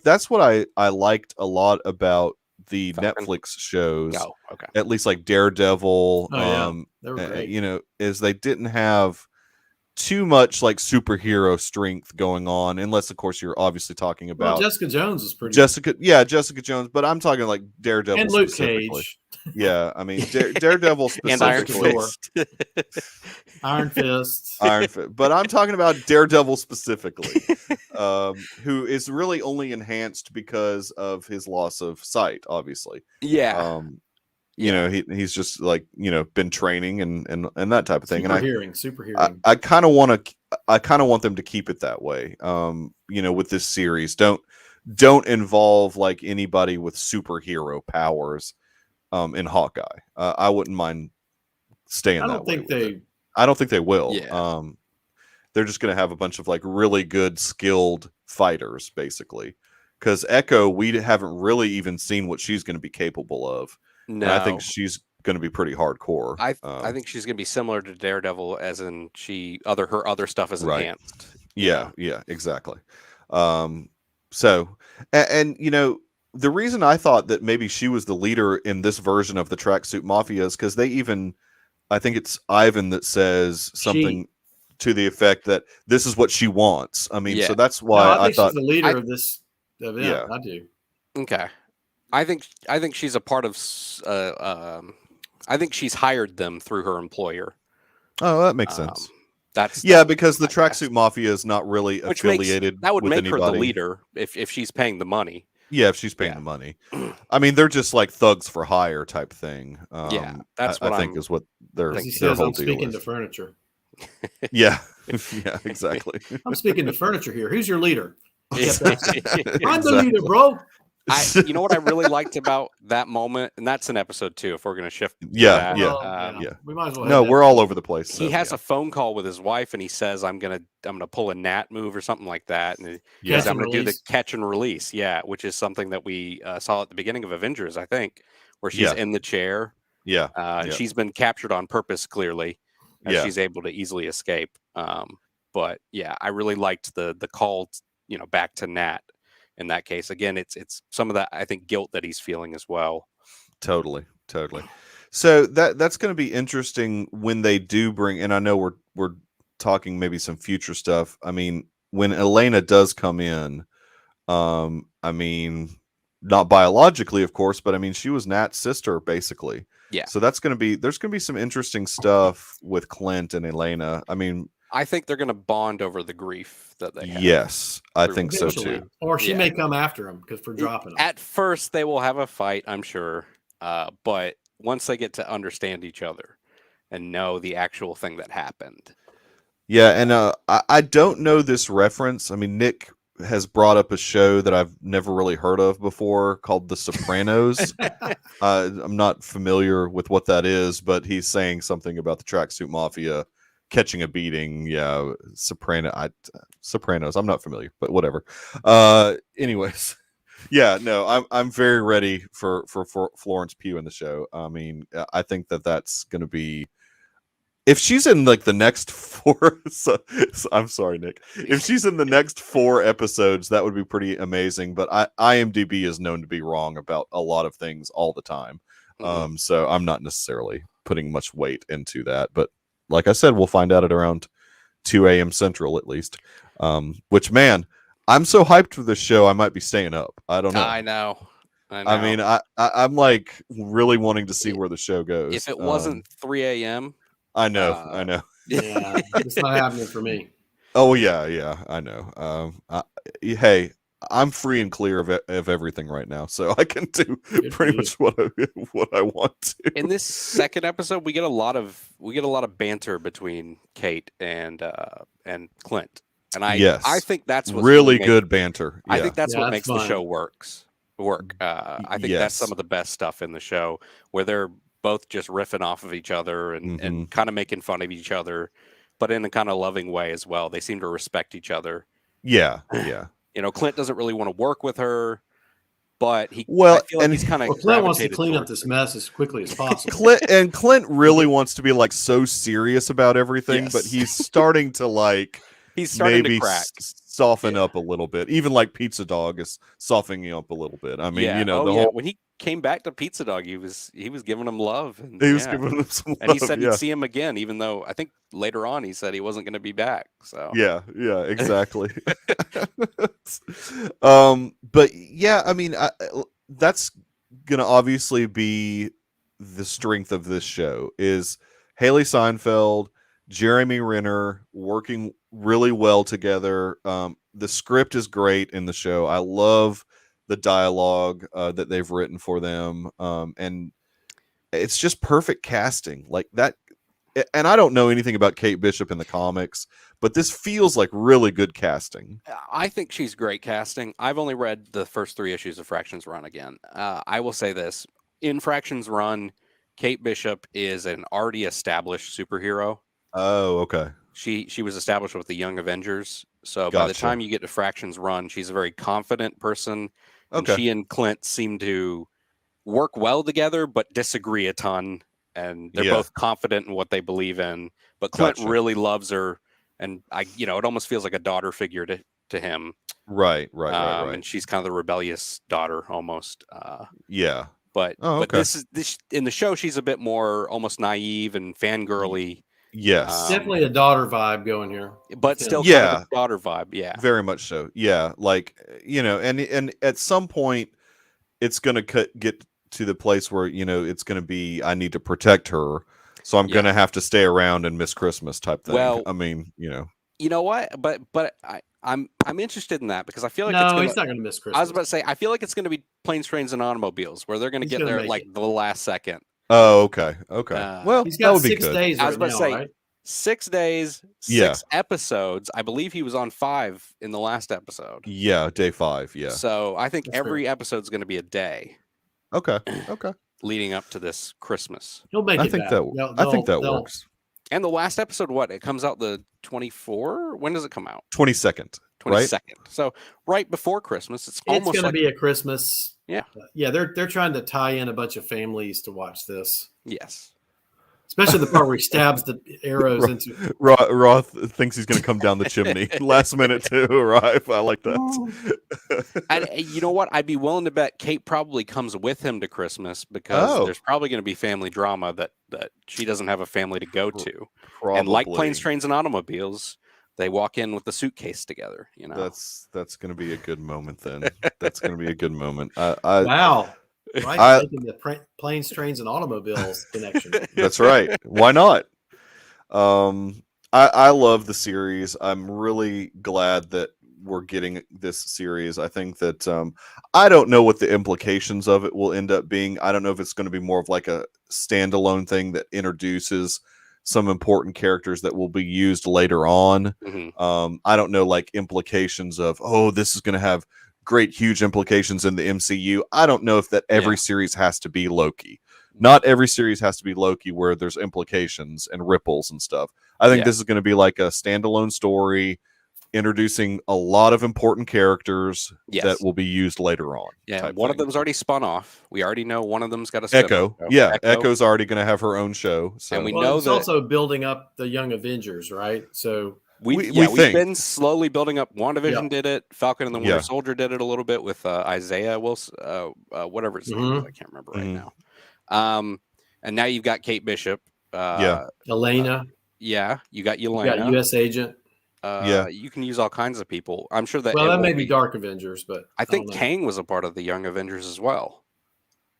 S1: That's what I liked a lot about the Netflix shows.
S2: Oh, okay.
S1: At least Daredevil.
S3: They were great.
S1: Is they didn't have too much superhero strength going on, unless of course you're obviously talking about
S3: Jessica Jones is pretty
S1: Jessica Jones, but I'm talking Daredevil
S3: and Luke Cage.
S1: Yeah, I mean Daredevil specifically.
S3: Iron Fist.
S1: But I'm talking about Daredevil specifically, who is really only enhanced because of his loss of sight, obviously.
S2: Yeah.
S1: You know, he's just like, you know, been training and that type of thing.
S3: Super hearing.
S1: I kind of want them to keep it that way. You know, with this series, don't involve like anybody with superhero powers in Hawkeye. I wouldn't mind staying that way. I don't think they will.
S2: Yeah.
S1: They're just going to have a bunch of like really good, skilled fighters, basically. Because Echo, we haven't really even seen what she's going to be capable of.
S2: No,
S1: and I think she's going to be pretty hardcore.
S2: I think she's going to be similar to Daredevil, as in her other stuff is enhanced.
S1: Yeah, exactly. So, and you know, the reason I thought that maybe she was the leader in this version of the Tracksuit Mafia is because I think it's Ivan that says something to the effect that this is what she wants. I mean, so that's why I thought
S3: she's the leader of this. Yeah, I do.
S2: Okay. I think she's a part of. I think she's hired them through her employer.
S1: Oh, that makes sense. Because the Tracksuit Mafia is not really affiliated.
S2: That would
S1: with
S2: make
S1: anybody.
S2: her the leader if she's paying the money.
S1: Yeah, if she's paying the money. I mean, they're just like thugs for hire type thing.
S2: That's what
S1: I think is what their whole
S3: I'm
S1: deal
S3: speaking
S1: is.
S3: to furniture.
S1: Yeah, exactly.
S3: I'm speaking to furniture here. Who's your leader? I'm the leader, bro.
S2: You know what I really liked about that moment, and that's in episode 2. If we're going to shift,
S1: yeah.
S3: We might as well.
S1: No, we're all over the place.
S2: He has a phone call with his wife, and he says, "I'm gonna pull a Nat move or something like that," and he says, "I'm gonna do the catch and release." Yeah, which is something that we saw at the beginning of Avengers, I think, where she's in the chair.
S1: Yeah,
S2: and she's been captured on purpose, clearly, and she's able to easily escape. But yeah, I really liked the call, back to Nat. In that case, again, it's some of that, I think, guilt that he's feeling as well.
S1: Totally. So that's going to be interesting when they do bring. And I know we're talking maybe some future stuff. I mean, when Elena does come in, I mean, not biologically, of course, but I mean, she was Nat's sister, basically.
S2: Yeah.
S1: So there's going to be some interesting stuff with Clint and Elena. I mean,
S2: I think they're going to bond over the grief that they have.
S1: Yes, I think so too.
S3: Or she may come after him for dropping him.
S2: At first, they will have a fight, I'm sure. But once they get to understand each other and know the actual thing that happened.
S1: Yeah, and I don't know this reference. I mean, Nick has brought up a show that I've never really heard of before called The Sopranos. I'm not familiar with what that is, but he's saying something about the Tracksuit Mafia catching a beating. Yeah, Sopranos. I'm not familiar, but whatever. Anyways, yeah, no, I'm very ready for Florence Pugh in the show. I mean, I think that's going to be. If she's in like the next 4, I'm sorry, Nick. If she's in the next 4 episodes, that would be pretty amazing. But IMDb is known to be wrong about a lot of things all the time. So I'm not necessarily putting much weight into that. But like I said, we'll find out at around 2 a.m. Central at least. Which, man, I'm so hyped for this show, I might be staying up. I don't know.
S2: I know.
S1: I mean, I'm like really wanting to see where the show goes.
S2: If it wasn't 3 a.m.,
S1: I know.
S3: Yeah, it's not happening for me.
S1: Oh yeah, I know. Hey, I'm free and clear of everything right now, so I can do pretty much what I want to.
S2: In this second episode, we get a lot of banter between Kate and Clint, and I think that's what
S1: really good banter.
S2: I think that's what makes the show work. I think that's some of the best stuff in the show, where they're both just riffing off of each other and kind of making fun of each other, but in a kind of loving way as well. They seem to respect each other.
S1: Yeah.
S2: Clint doesn't really want to work with her, but he's kind of
S3: Clint wants to clean up this mess as quickly as possible.
S1: Clint really wants to be like so serious about everything, but he's starting to like
S2: maybe to crack.
S1: Soften up a little bit. Even like Pizza Dog is softening up a little bit. I mean,
S2: when he came back to Pizza Dog, he was giving him love. And,
S1: he was giving him some love.
S2: And he said he'd see him again, even though I think later on he said he wasn't going to be back. So
S1: yeah, exactly. But yeah, I mean, that's gonna obviously be the strength of this show is Haley Seinfeld, Jeremy Renner working really well together. The script is great in the show. I love the dialogue that they've written for them. And it's just perfect casting like that. And I don't know anything about Kate Bishop in the comics, but this feels like really good casting.
S2: I think she's great casting. I've only read the first 3 issues of Fractions Run again. I will say this. In Fractions Run, Kate Bishop is an already established superhero.
S1: Oh, okay.
S2: She was established with the Young Avengers. So by the time you get to Fractions Run, she's a very confident person. And she and Clint seem to work well together, but disagree a ton. And they're both confident in what they believe in. But Clint really loves her. And it almost feels like a daughter figure to him.
S1: Right.
S2: And she's kind of the rebellious daughter almost. But this in the show, she's a bit more almost naive and fangirly.
S1: Yes,
S3: definitely a daughter vibe going here,
S2: but still kind of a daughter vibe. Yeah,
S1: very much so. Yeah, like and at some point, it's gonna get to the place where it's gonna be I need to protect her, so I'm gonna have to stay around and miss Christmas type thing. Well, I mean,
S2: you know what? But I'm interested in that because I feel like
S3: he's not gonna miss Christmas.
S2: I was about to say I feel like it's gonna be Planes, Trains, and Automobiles where they're gonna get there at like the last second.
S1: Oh, okay. Well,
S3: he's got 6 days.
S2: I was about
S3: to
S2: say
S3: right?
S2: 6 days, 6 episodes. I believe he was on 5 in the last episode.
S1: Yeah, day 5. Yeah.
S2: So I think every episode is going to be a day.
S1: Okay.
S2: Leading up to this Christmas.
S3: He'll make it.
S1: I think that works.
S2: And the last episode, what? It comes out the 24th. When does it come out?
S1: 22nd.
S2: 22nd. Right? So right before Christmas. It's almost
S3: going to be a Christmas.
S2: Yeah.
S3: Yeah. They're trying to tie in a bunch of families to watch this.
S2: Yes.
S3: Especially the part where he stabs the arrows into.
S1: Roth thinks he's going to come down the chimney last minute to arrive. I like that.
S2: And you know what? I'd be willing to bet Kate probably comes with him to Christmas because there's probably going to be family drama that she doesn't have a family to go to. Probably. And like Planes, Trains, and Automobiles, they walk in with the suitcase together.
S1: That's going to be a good moment then. That's going to be a good moment.
S3: Wow. Right, making the Planes, Trains, and Automobiles connection.
S1: That's right. Why not? I love the series. I'm really glad that we're getting this series. I think that I don't know what the implications of it will end up being. I don't know if it's going to be more of like a standalone thing that introduces some important characters that will be used later on. Mm-hmm. I don't know like implications of, this is going to have great huge implications in the MCU. I don't know if that every series has to be Loki. Not every series has to be Loki where there's implications and ripples and stuff. I think this is going to be like a standalone story introducing a lot of important characters that will be used later on.
S2: Yeah, one of them's already spun off. We already know one of them's got a spin
S1: Echo. Yeah, Echo's already going to have her own show. So.
S2: And we know
S3: it's also building up the Young Avengers, right? So
S2: we've been slowly building up. WandaVision did it. Falcon and the Winter Soldier did it a little bit with Isaiah Wilson, whatever his name is. I can't remember right now. And now you've got Kate Bishop.
S3: Elena.
S2: You got Yelena. You
S3: got U.S. Agent.
S2: You can use all kinds of people. I'm sure that.
S3: Well, that may be Dark Avengers, but
S2: I think Kang was a part of the Young Avengers as well.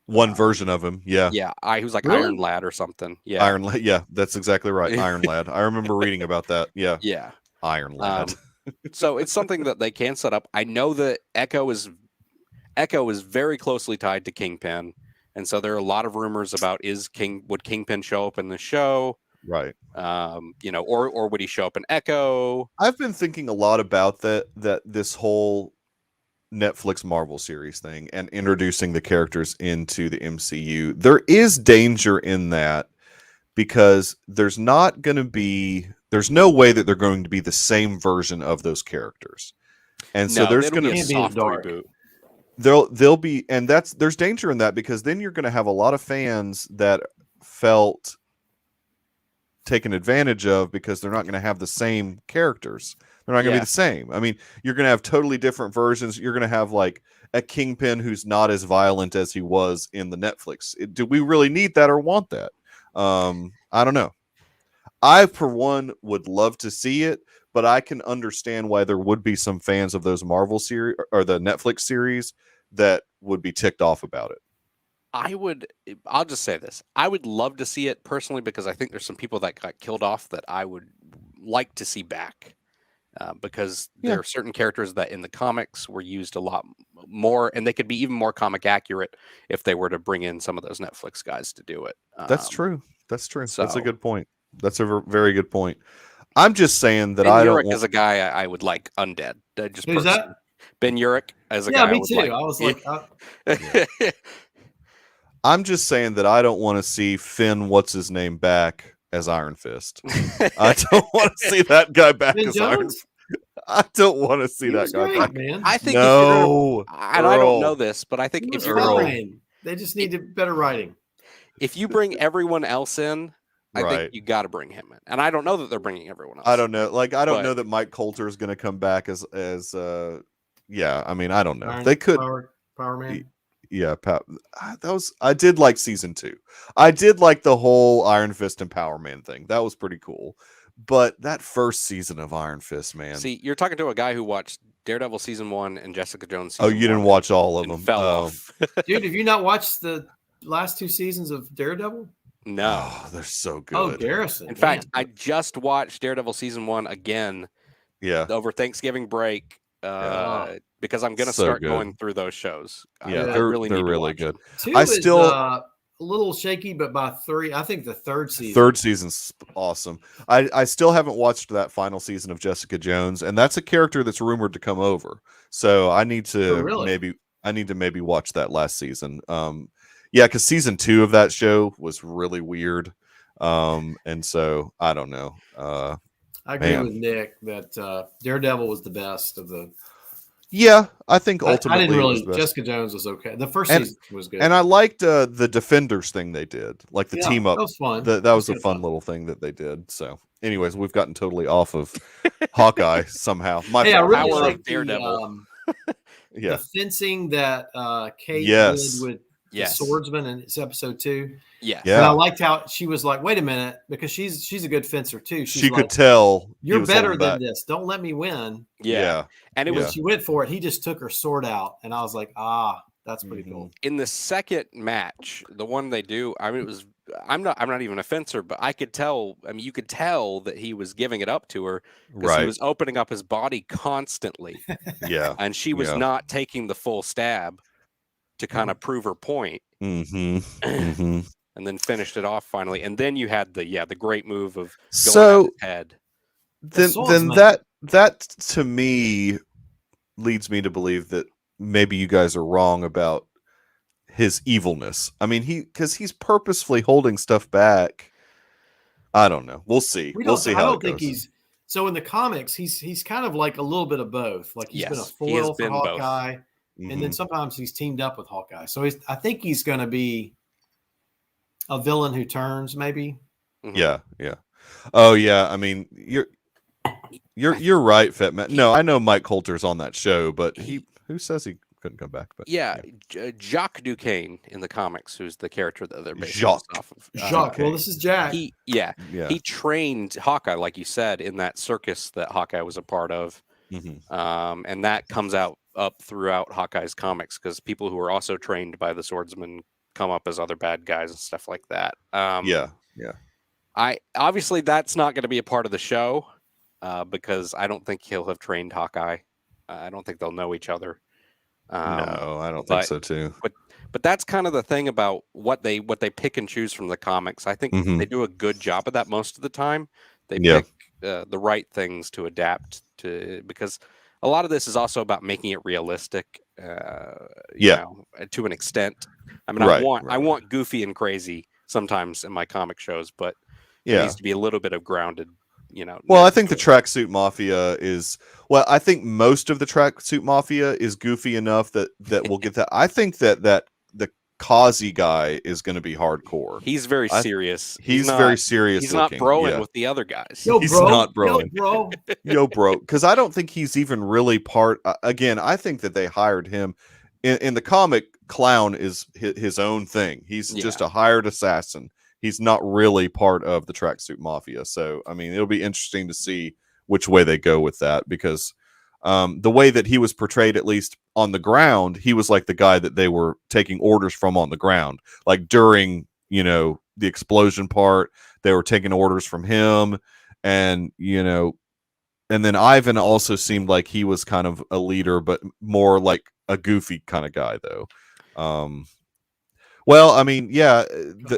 S1: One version of him,
S2: he was like Iron Lad or something.
S1: Iron Lad, that's exactly right. Iron Lad. I remember reading about that. Yeah, Iron Lad.
S2: So it's something that they can set up. I know that Echo is very closely tied to Kingpin, and so there are a lot of rumors about would Kingpin show up in the show,
S1: right?
S2: Or would he show up in Echo?
S1: I've been thinking a lot about that this whole Netflix Marvel series thing and introducing the characters into the MCU. There is danger in that because there's no way that they're going to be the same version of those characters. And so there's going to
S2: be a soft reboot.
S1: There'll be, and there's danger in that because then you're going to have a lot of fans that felt taken advantage of because they're not going to have the same characters. They're not going to be the same. I mean, you're going to have totally different versions. You're going to have like a Kingpin who's not as violent as he was in the Netflix. Do we really need that or want that? I don't know. I, for one, would love to see it, but I can understand why there would be some fans of those Marvel series or the Netflix series that would be ticked off about it.
S2: I'll just say this. I would love to see it personally because I think there's some people that got killed off that I would like to see back. Because there are certain characters that in the comics were used a lot more, and they could be even more comic accurate if they were to bring in some of those Netflix guys to do it.
S1: That's true. That's true.
S2: So,
S1: that's a good point. That's a very good point. I'm just saying that
S2: Ben
S1: I
S2: Urich
S1: don't want...
S2: is a guy I would like undead.
S3: Who's that?
S2: Ben Urich as a guy.
S3: Yeah, me too. I was like,
S1: I'm just saying that I don't want to see Finn, what's his name, back as Iron Fist. I don't want to see that guy back as Iron Fist. I don't want to see that guy back.
S3: Man.
S2: I think
S1: no,
S2: and I don't know this, but I think if you're
S3: fine. They just need better writing.
S2: If you bring everyone else in, I think you got to bring him in. And I don't know that they're bringing everyone else.
S1: I don't know. Like, I don't know that Mike Coulter is going to come back as yeah. I mean, I don't know. They could.
S3: Power Man.
S1: Yeah, I did like season 2. I did like the whole Iron Fist and Power Man thing. That was pretty cool. But that first season of Iron Fist, man.
S2: See, you're talking to a guy who watched Daredevil season 1 and Jessica Jones season 1.
S1: Oh, you didn't watch all of them.
S2: Fell off.
S3: Dude, have you not watched the last 2 seasons of Daredevil?
S2: No.
S1: Oh, they're so good.
S3: Oh, Garrison.
S2: In fact, I just watched Daredevil season 1 again.
S1: Yeah.
S2: Over Thanksgiving break. Because I'm going to start going through those shows.
S1: Yeah, they're really good.
S3: 2 is still a little shaky, but by 3, I think the third season's
S1: awesome. I still haven't watched that final season of Jessica Jones, and that's a character that's rumored to come over. So I need to maybe watch that last season. Yeah, because season 2 of that show was really weird. And so I don't know.
S3: I agree with Nick that Daredevil was the best of the.
S1: Yeah, I think ultimately
S3: I didn't really. Jessica Jones was okay. The first season was good,
S1: and I liked the Defenders thing they did, like the team up.
S3: That was fun.
S1: That was a fun little thing that they did. So, anyways, we've gotten totally off of Hawkeye somehow.
S3: I really like
S2: Daredevil.
S3: The fencing that Kate did with the swordsman in episode 2.
S2: Yeah.
S3: And I liked how she was like, wait a minute, because she's a good fencer too.
S1: She could tell
S3: you're better than this. Don't let me win.
S2: Yeah. And
S3: when she went for it, he just took her sword out. And I was like, that's pretty cool.
S2: In the second match, the one they do, I mean, I'm not even a fencer, but I could tell, you could tell that he was giving it up to her because he was opening up his body constantly.
S1: Yeah.
S2: And she was not taking the full stab to kind of prove her point.
S1: Mm-hmm.
S2: And then finished it off finally. And then you had the great move of
S1: going
S2: at his head.
S1: Then that to me leads me to believe that maybe you guys are wrong about his evilness. I mean, because he's purposefully holding stuff back. I don't know. We'll see. We'll see how
S3: I don't think he's so in the comics. He's kind of like a little bit of both. Like he's been a foil for Hawkeye, and then sometimes he's teamed up with Hawkeye. So I think he's going to be a villain who turns, maybe.
S1: Yeah. Oh yeah. I mean, you're right, Fetman. No, I know Mike Coulter's on that show, but who says he couldn't come back? But
S2: Jacques Duquesne in the comics, who's the character that they're based off of.
S3: Jacques. Well, this is Jack.
S2: He trained Hawkeye, like you said, in that circus that Hawkeye was a part of, and that comes up throughout Hawkeye's comics because people who are also trained by the swordsman come up as other bad guys and stuff like that. I obviously that's not going to be a part of the show because I don't think he'll have trained Hawkeye. I don't think they'll know each other.
S1: No, I don't think so too.
S2: But that's kind of the thing about what they pick and choose from the comics. I think they do a good job of that most of the time. They pick the right things to adapt to because a lot of this is also about making it realistic. You know, to an extent. I mean, I want goofy and crazy sometimes in my comic shows, but it needs to be a little bit of grounded.
S1: Well, I think the Tracksuit Mafia is. Well, I think most of the Tracksuit Mafia is goofy enough that we'll get that. I think that the Kazi guy is going to be hardcore.
S2: He's very serious.
S1: He's very serious.
S2: He's not broing with the other guys.
S1: He's not broing. Yo, bro. Because I don't think he's even really part. Again, I think that they hired him. In the comic, Clown is his own thing. He's just a hired assassin. He's not really part of the Tracksuit Mafia. So, I mean, it'll be interesting to see which way they go with that because The way that he was portrayed, at least on the ground, he was like the guy that they were taking orders from on the ground. Like during, the explosion part, they were taking orders from him. And, and then Ivan also seemed like he was kind of a leader, but more like a goofy kind of guy, though. Well, I mean, yeah,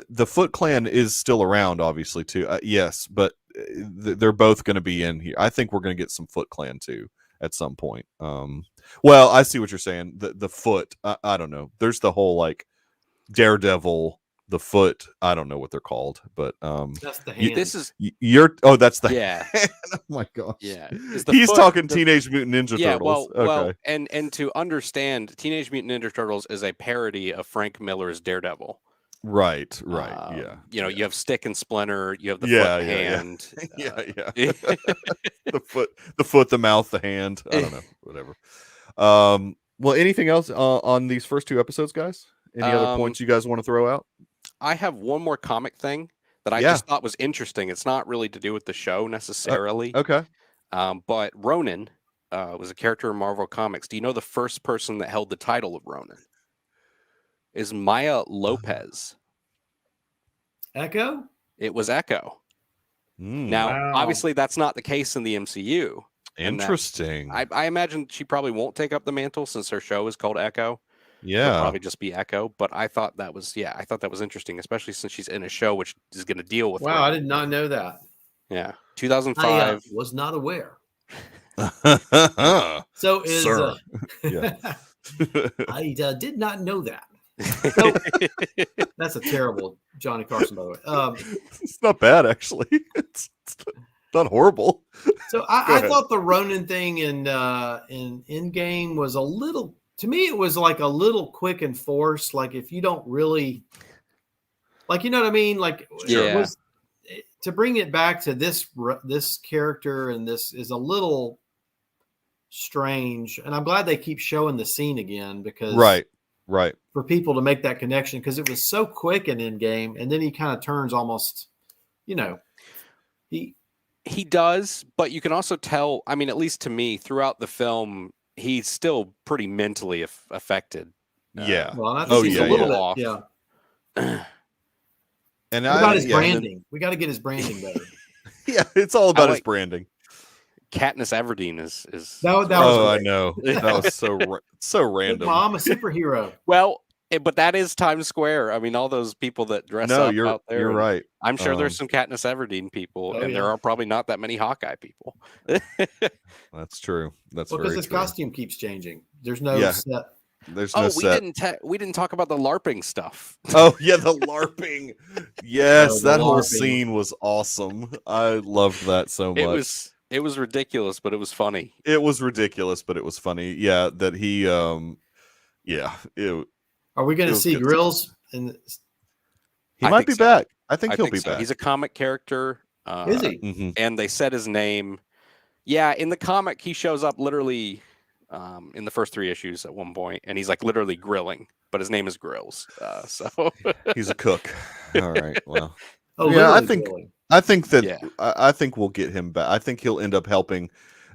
S1: the Foot Clan is still around, obviously, too. Yes, but they're both going to be in here. I think we're going to get some Foot Clan too at some point. Well, I see what you're saying. The Foot, I don't know. There's the whole like Daredevil, the Foot. I don't know what they're called, but
S3: that's the hand.
S1: That's the hand. Oh my gosh.
S2: Yeah,
S1: he's talking Teenage Mutant Ninja
S2: yeah,
S1: Turtles.
S2: Well, and to understand, Teenage Mutant Ninja Turtles is a parody of Frank Miller's Daredevil.
S1: Right. Yeah.
S2: You have Stick and Splinter. You have the foot, hand.
S1: Yeah. the foot, the mouth, the hand. I don't know. Whatever. Well, anything else on these first 2 episodes, guys? Any other points you guys want to throw out?
S2: I have one more comic thing that I just thought was interesting. It's not really to do with the show necessarily.
S1: Okay.
S2: But Ronin was a character in Marvel Comics. Do you know the first person that held the title of Ronin? Is Maya Lopez.
S3: Echo?
S2: It was Echo. Now,
S3: wow.
S2: Obviously, that's not the case in the MCU.
S1: Interesting.
S2: I imagine she probably won't take up the mantle since her show is called Echo.
S1: Yeah.
S2: It'll probably just be Echo. But I thought that was interesting, especially since she's in a show which is going to deal with.
S3: Wow, I did not know that.
S2: Yeah, 2005.
S3: I was not aware.
S1: So is
S3: Sir. I did not know that. So, that's a terrible Johnny Carson, by the way.
S1: It's not bad, actually. It's not horrible.
S3: So I thought the Ronin thing in Endgame was a little, to me, it was like a little quick and forced. Like if you don't really, like, you know what I mean? Like to bring it back to this character and this is a little strange. And I'm glad they keep showing the scene again because
S1: right.
S3: For people to make that connection because it was so quick in Endgame, and then he kind of turns almost, he
S2: does, but you can also tell. I mean, at least to me, throughout the film, he's still pretty mentally affected.
S1: Yeah.
S3: Well, I think he's a little off. Yeah.
S1: And
S3: about his branding, we got to get his branding better.
S1: Yeah, it's all about his branding.
S2: Katniss Everdeen is
S3: that was
S1: I know. That was so random.
S3: Mom, a superhero.
S2: Well, but that is Times Square. I mean, all those people that dress up out there.
S1: You're right.
S2: I'm sure there's some Katniss Everdeen people, there are probably not that many Hawkeye people.
S1: That's true. That's
S3: because his costume keeps changing. There's no set.
S1: There's no set.
S2: We didn't talk about the LARPing stuff.
S1: Oh yeah, the LARPing. Yes, that whole scene was awesome. I loved that so much.
S2: It was ridiculous, but it was funny.
S1: It was ridiculous, but it was funny. Yeah, that he
S3: Are we going to see Grills?
S1: He might be back. I think he'll be back.
S2: He's a comic character.
S3: Is he?
S1: Mm-hmm.
S2: And they said his name. Yeah, in the comic, he shows up literally in the first 3 issues at one point, and he's like literally grilling, but his name is Grills. So
S1: he's a cook. All right. Well,
S3: grilling.
S1: I think we'll get him back. I think he'll end up helping.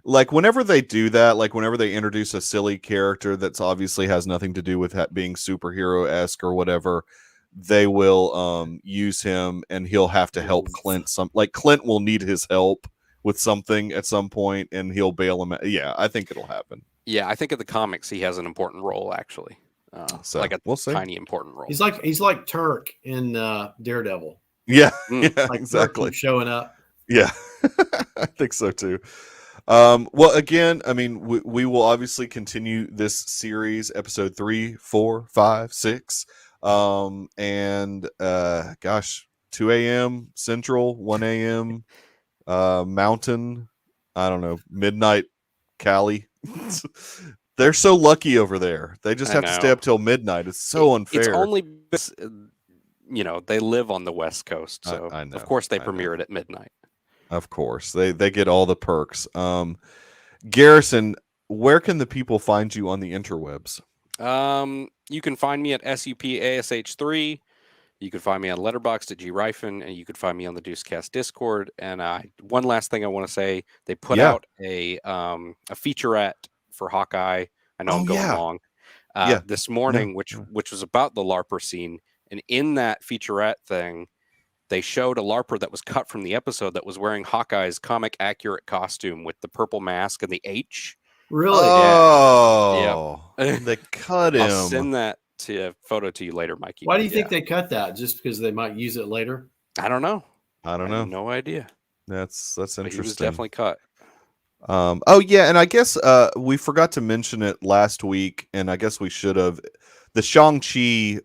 S1: Like whenever they do that, like whenever they introduce a silly character that's obviously has nothing to do with being superhero-esque or whatever, they will use him and he'll have to help Clint. Clint will need his help with something at some point and he'll bail him out. Yeah, I think it'll happen.
S2: Yeah, I think in the comics he has an important role actually. Like
S1: we'll see.
S2: Tiny important role.
S3: He's like Turk in Daredevil.
S1: Yeah,
S3: exactly. Showing up.
S1: Yeah, I think so too. Well, again, I mean, we will obviously continue this series, episode 3, 4, 5, 6. And 2 a.m. Central, 1 a.m. Mountain, I don't know, midnight Cali. They're so lucky over there. They just have to stay up till midnight. It's so unfair.
S2: It's only they live on the West Coast, so
S1: I know,
S2: of course they premiere it at midnight.
S1: Of course, they get all the perks. Garrison, where can the people find you on the interwebs?
S2: You can find me at SUPASH3. You could find me on Letterboxd at GRyphon, and you could find me on the Deucecast Discord. And one last thing I want to say: they put out a featurette for Hawkeye. I know I'm going long. This morning, which was about the LARPer scene, and in that featurette thing, they showed a LARPer that was cut from the episode that was wearing Hawkeye's comic accurate costume with the purple mask and the H.
S3: Really?
S1: Oh, yeah. They cut him.
S2: I'll send that photo to you later, Mikey.
S3: Why do you think they cut that? Just because they might use it later?
S2: I don't know.
S1: I have
S2: no idea.
S1: That's interesting.
S2: But he was definitely cut.
S1: And I guess we forgot to mention it last week, and I guess we should have. The Shang-Chi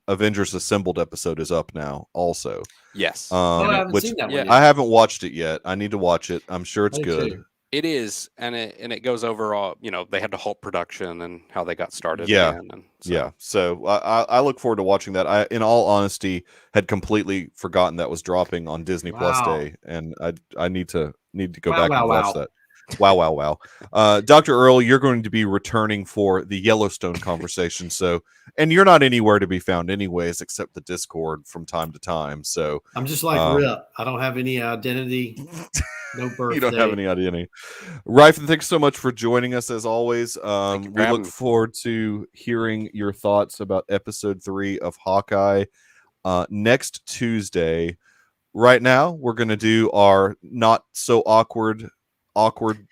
S1: Avengers Assembled episode is up now also.
S2: Yes.
S3: I haven't seen that one yet.
S1: I haven't watched it yet. I need to watch it. I'm sure it's good.
S3: Too.
S2: It is, and it goes over all, they had to halt production and how they got started.
S1: Yeah.
S2: And
S1: So I look forward to watching that. I, in all honesty, had completely forgotten that was dropping on Disney Plus Day, and I need to go back and watch that. Wow. Dr. Earl, you're going to be returning for the Yellowstone conversation. So, and you're not anywhere to be found anyways, except the Discord from time to time. So
S3: I'm just like Rip. I don't have any identity. No birthday.
S1: You don't have any identity. Ryphon, thanks so much for joining us as always. We look forward to hearing your thoughts about episode 3 of Hawkeye next Tuesday. Right now, we're going to do our not so awkward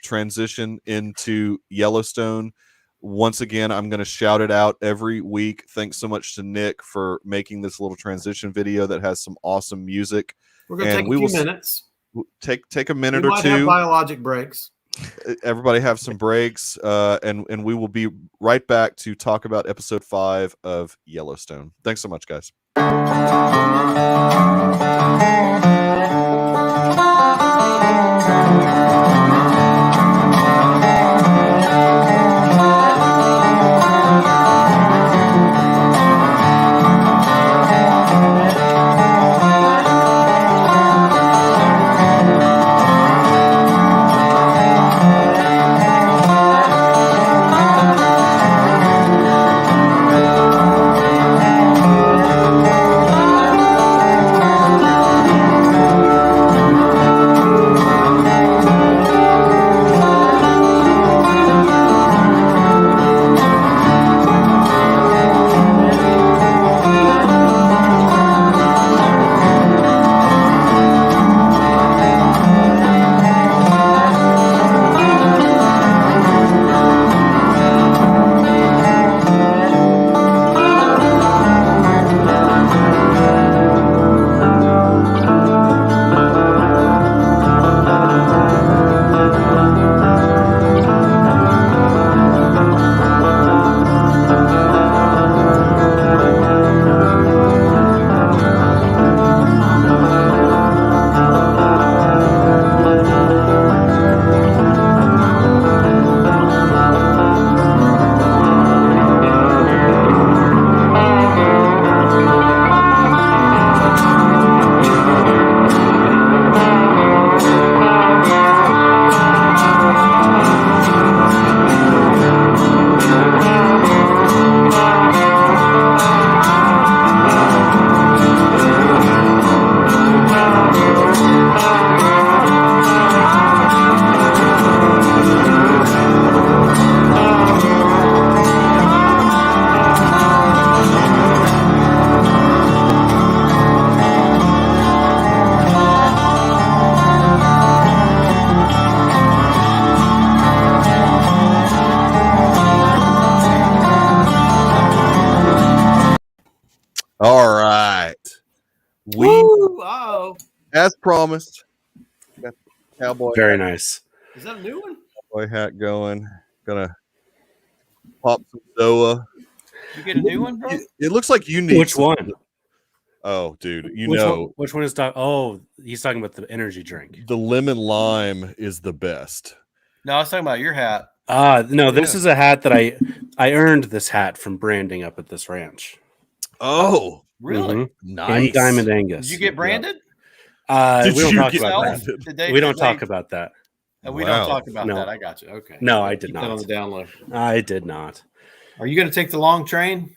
S1: transition into Yellowstone. Once again, I'm going to shout it out every week. Thanks so much to Nick for making this little transition video that has some awesome music.
S3: We're going to take a few minutes.
S1: Take a minute
S3: we
S1: or
S3: might
S1: two.
S3: Have biologic breaks.
S1: Everybody have some breaks, and we will be right back to talk about episode 5 of Yellowstone. Thanks so much, guys. All right. As promised, got the cowboy.
S4: Very nice.
S3: Is that a new one?
S1: Cowboy hat going. Gonna pop some Zoa.
S3: You get a new one, bro?
S1: It looks like you need
S4: which one?
S1: Oh, dude,
S4: which one is he's talking about the energy drink.
S1: The lemon lime is the best.
S3: No, I was talking about your hat.
S4: No, this is a hat that I earned this hat from branding up at this ranch.
S1: Oh,
S3: really?
S4: Mm-hmm.
S1: Nice.
S4: And Diamond Angus.
S3: Did you get branded?
S4: We don't talk about that. We don't talk about that.
S3: We don't talk about that. I got you. Okay.
S4: No, I did
S3: Keep
S4: not.
S3: that on the down low.
S4: I did not.
S3: Are you going to take the long train?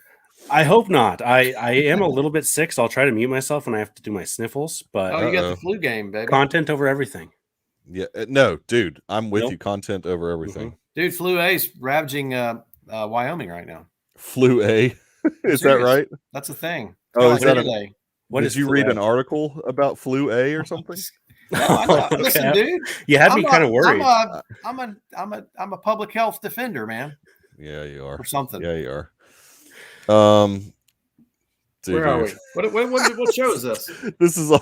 S4: I hope not. I am a little bit sick, so I'll try to mute myself when I have to do my sniffles. But
S3: you got the flu game, baby.
S4: Content over everything.
S1: Yeah, no, dude, I'm with you. Content over everything,
S3: dude. Flu A is ravaging Wyoming right now.
S1: Flu A, is that right?
S3: That's a thing.
S1: Oh, is that did you read an article about flu A or something?
S3: No, listen, dude.
S4: You had me kind of worried.
S3: I'm a public health defender, man.
S1: Yeah, you are.
S3: Or something.
S1: Yeah, you are.
S3: Dude, where are we? What show is this?
S1: This is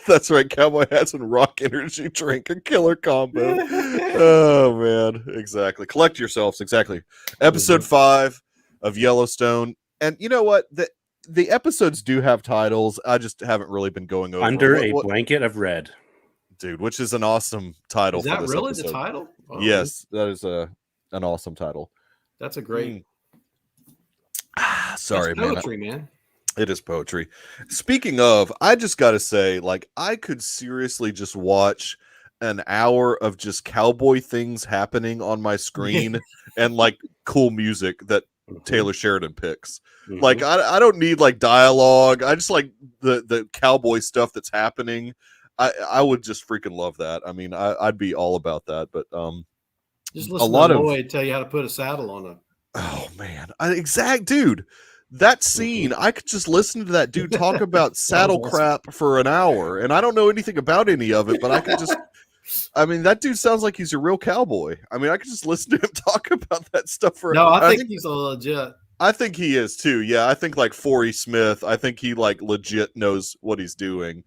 S1: that's right. Cowboy hats and rock energy drink, a killer combo. Oh man, exactly. Collect yourselves. Exactly. Episode 5 of Yellowstone, and you know what? The episodes do have titles. I just haven't really been going over
S4: Under a Blanket of Red,
S1: dude, which is an awesome title.
S3: Is that
S1: for this
S3: really
S1: episode.
S3: The title?
S1: Oh, yes, that is an awesome title.
S3: That's a great.
S1: Sorry,
S3: That's poetry, man.
S1: It is poetry. Speaking of, I just got to say, like, I could seriously just watch an hour of just cowboy things happening on my screen and like cool music that Taylor Sheridan picks. Like, I don't need like dialogue. I just like the cowboy stuff that's happening. I would just freaking love that. I mean, I'd be all about that. But
S3: just listen to Lloyd tell you how to put a saddle on a.
S1: Oh man, dude. That scene, I could just listen to that dude talk about saddle crap for an hour, and I don't know anything about any of it, but I could just, I mean, that dude sounds like he's a real cowboy. I mean, I could just listen to him talk about that stuff for.
S3: No, I think he's a legit.
S1: I think he is too. Yeah, I think like Forey Smith. I think he like legit knows what he's doing.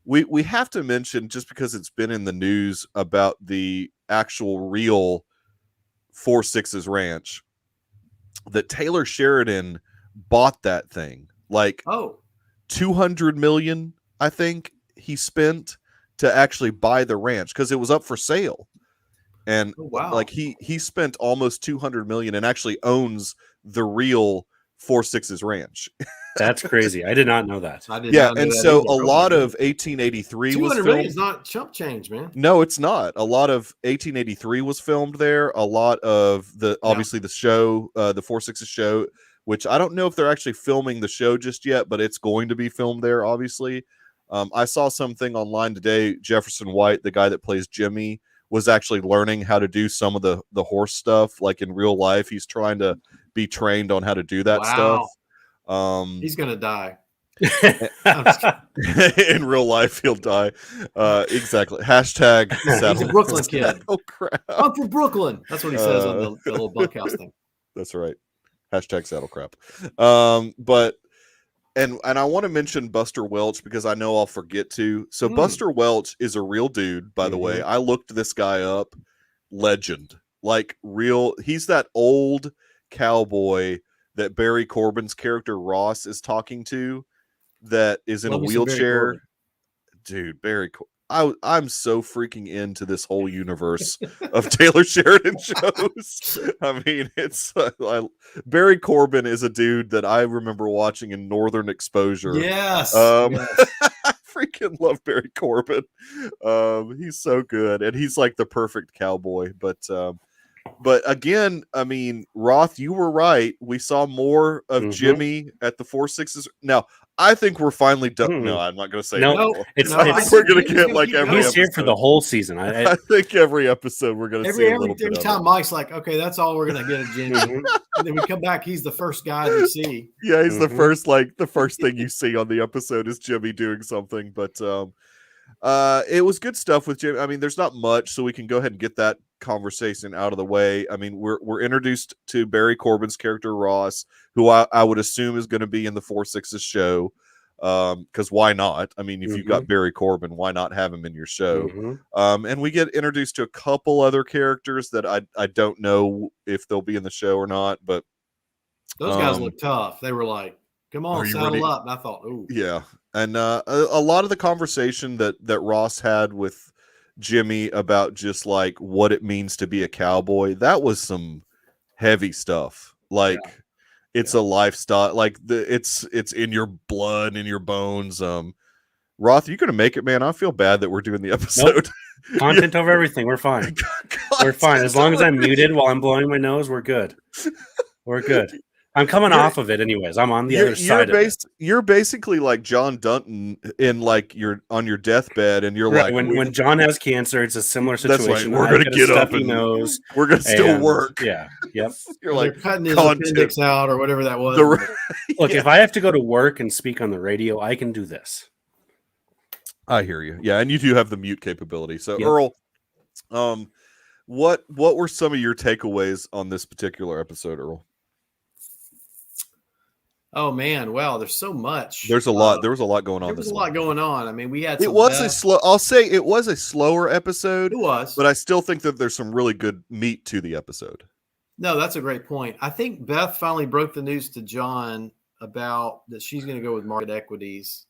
S1: We have to mention, just because it's been in the news, about the actual real 4-6's ranch, that Taylor Sheridan bought that thing. Like, $200 million, I think he spent to actually buy the ranch because it was up for sale. And like he spent almost $200 million and actually owns the real 4-6's ranch.
S4: That's crazy. I did not know that.
S1: And so a lot of 1883 was filmed. $200 million
S3: is not chump change, man.
S1: No, it's not. A lot of 1883 was filmed there. A lot of obviously the show, the 4-6's show, which I don't know if they're actually filming the show just yet, but it's going to be filmed there, obviously. I saw something online today. Jefferson White, the guy that plays Jimmy, was actually learning how to do some of the horse stuff, like in real life. He's trying to be trained on how to do that stuff.
S3: He's gonna die.
S1: In real life, he'll die. Exactly. Hashtag
S3: he's a Brooklyn kid.
S1: Oh crap!
S3: I'm from Brooklyn. That's what he says on the little bunkhouse thing.
S1: That's right. Hashtag saddle crap. But I want to mention Buster Welch because I know I'll forget to. So Buster Welch is a real dude, by the way. I looked this guy up. Legend. Like real. He's that old cowboy that Barry Corbin's character Ross is talking to, that is in a wheelchair. Dude, I'm so freaking into this whole universe of Taylor Sheridan shows. I mean, it's Barry Corbin is a dude that I remember watching in Northern Exposure.
S3: Yes.
S1: I freaking love Barry Corbin. He's so good, and he's like the perfect cowboy. But again, I mean, Roth, you were right. We saw more of Jimmy at the 4-6's. Now, I think we're finally done. No, I'm not going to say
S4: no.
S1: We're going to get like every.
S4: He's here for the whole season.
S1: I think every episode we're going to see a little bit.
S3: Every time Mike's like, "Okay, that's all we're going to get of Jimmy," and then we come back, he's the first guy we see.
S1: Yeah, he's the first. Like the first thing you see on the episode is Jimmy doing something. But it was good stuff with Jimmy. I mean, there's not much, so we can go ahead and get that conversation out of the way. I mean, we're introduced to Barry Corbin's character Ross, who I would assume is going to be in the 4-6's show, because why not? I mean, if you've got Barry Corbin, why not have him in your show? And we get introduced to a couple other characters that I don't know if they'll be in the show or not, but
S3: those guys look tough. They were like, "Come on, saddle up," and I thought, "Ooh,
S1: yeah." And a lot of the conversation that Ross had with Jimmy about just like what it means to be a cowboy, that was some heavy stuff. Like it's a lifestyle, like it's in your blood, in your bones. Roth, you gonna make it, man? I feel bad that we're doing the episode.
S4: Nope. Content over everything. We're fine. We're fine as long as I'm muted while I'm blowing my nose. We're good. We're good. I'm coming off of it anyways. I'm on the other side of it.
S1: You're basically like John Dutton in like you're on your deathbed, and you're
S4: right.
S1: like,
S4: when John has cancer, it's a similar situation.
S1: That's right. We're gonna get up and
S4: nose,
S1: we're gonna still work.
S4: Yeah. Yep.
S1: You're
S3: like cutting his appendix out or whatever that was.
S4: Look, if I have to go to work and speak on the radio, I can do this.
S1: I hear you. Yeah, and you do have the mute capability. So Earl, what were some of your takeaways on this particular episode, Earl?
S3: Oh man, wow! There's so much.
S1: There's a lot. There was a lot going on.
S3: There was a lot going on. I mean, we had.
S1: It was a slow. I'll say it was a slower episode.
S3: It was,
S1: but I still think that there's some really good meat to the episode.
S3: No, that's a great point. I think Beth finally broke the news to John about that she's going to go with market equities.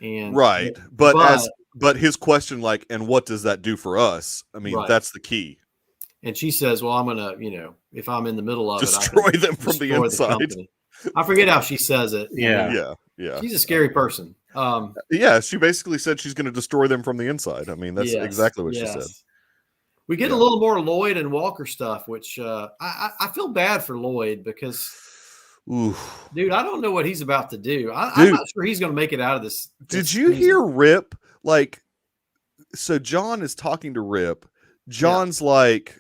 S3: And
S1: right, but his question, like, and what does that do for us? I mean, that's the key.
S3: And she says, "Well, I'm gonna, if I'm in the middle of
S1: destroy them from the inside."
S3: I forget how she says it.
S1: Yeah.
S3: She's a scary person.
S1: She basically said she's going to destroy them from the inside. I mean, that's exactly what she said.
S3: We get a little more Lloyd and Walker stuff, which I feel bad for Lloyd because, dude, I don't know what he's about to do. I'm not sure he's going to make it out of this.
S1: Did you hear Rip? Like, so John is talking to Rip. John's like,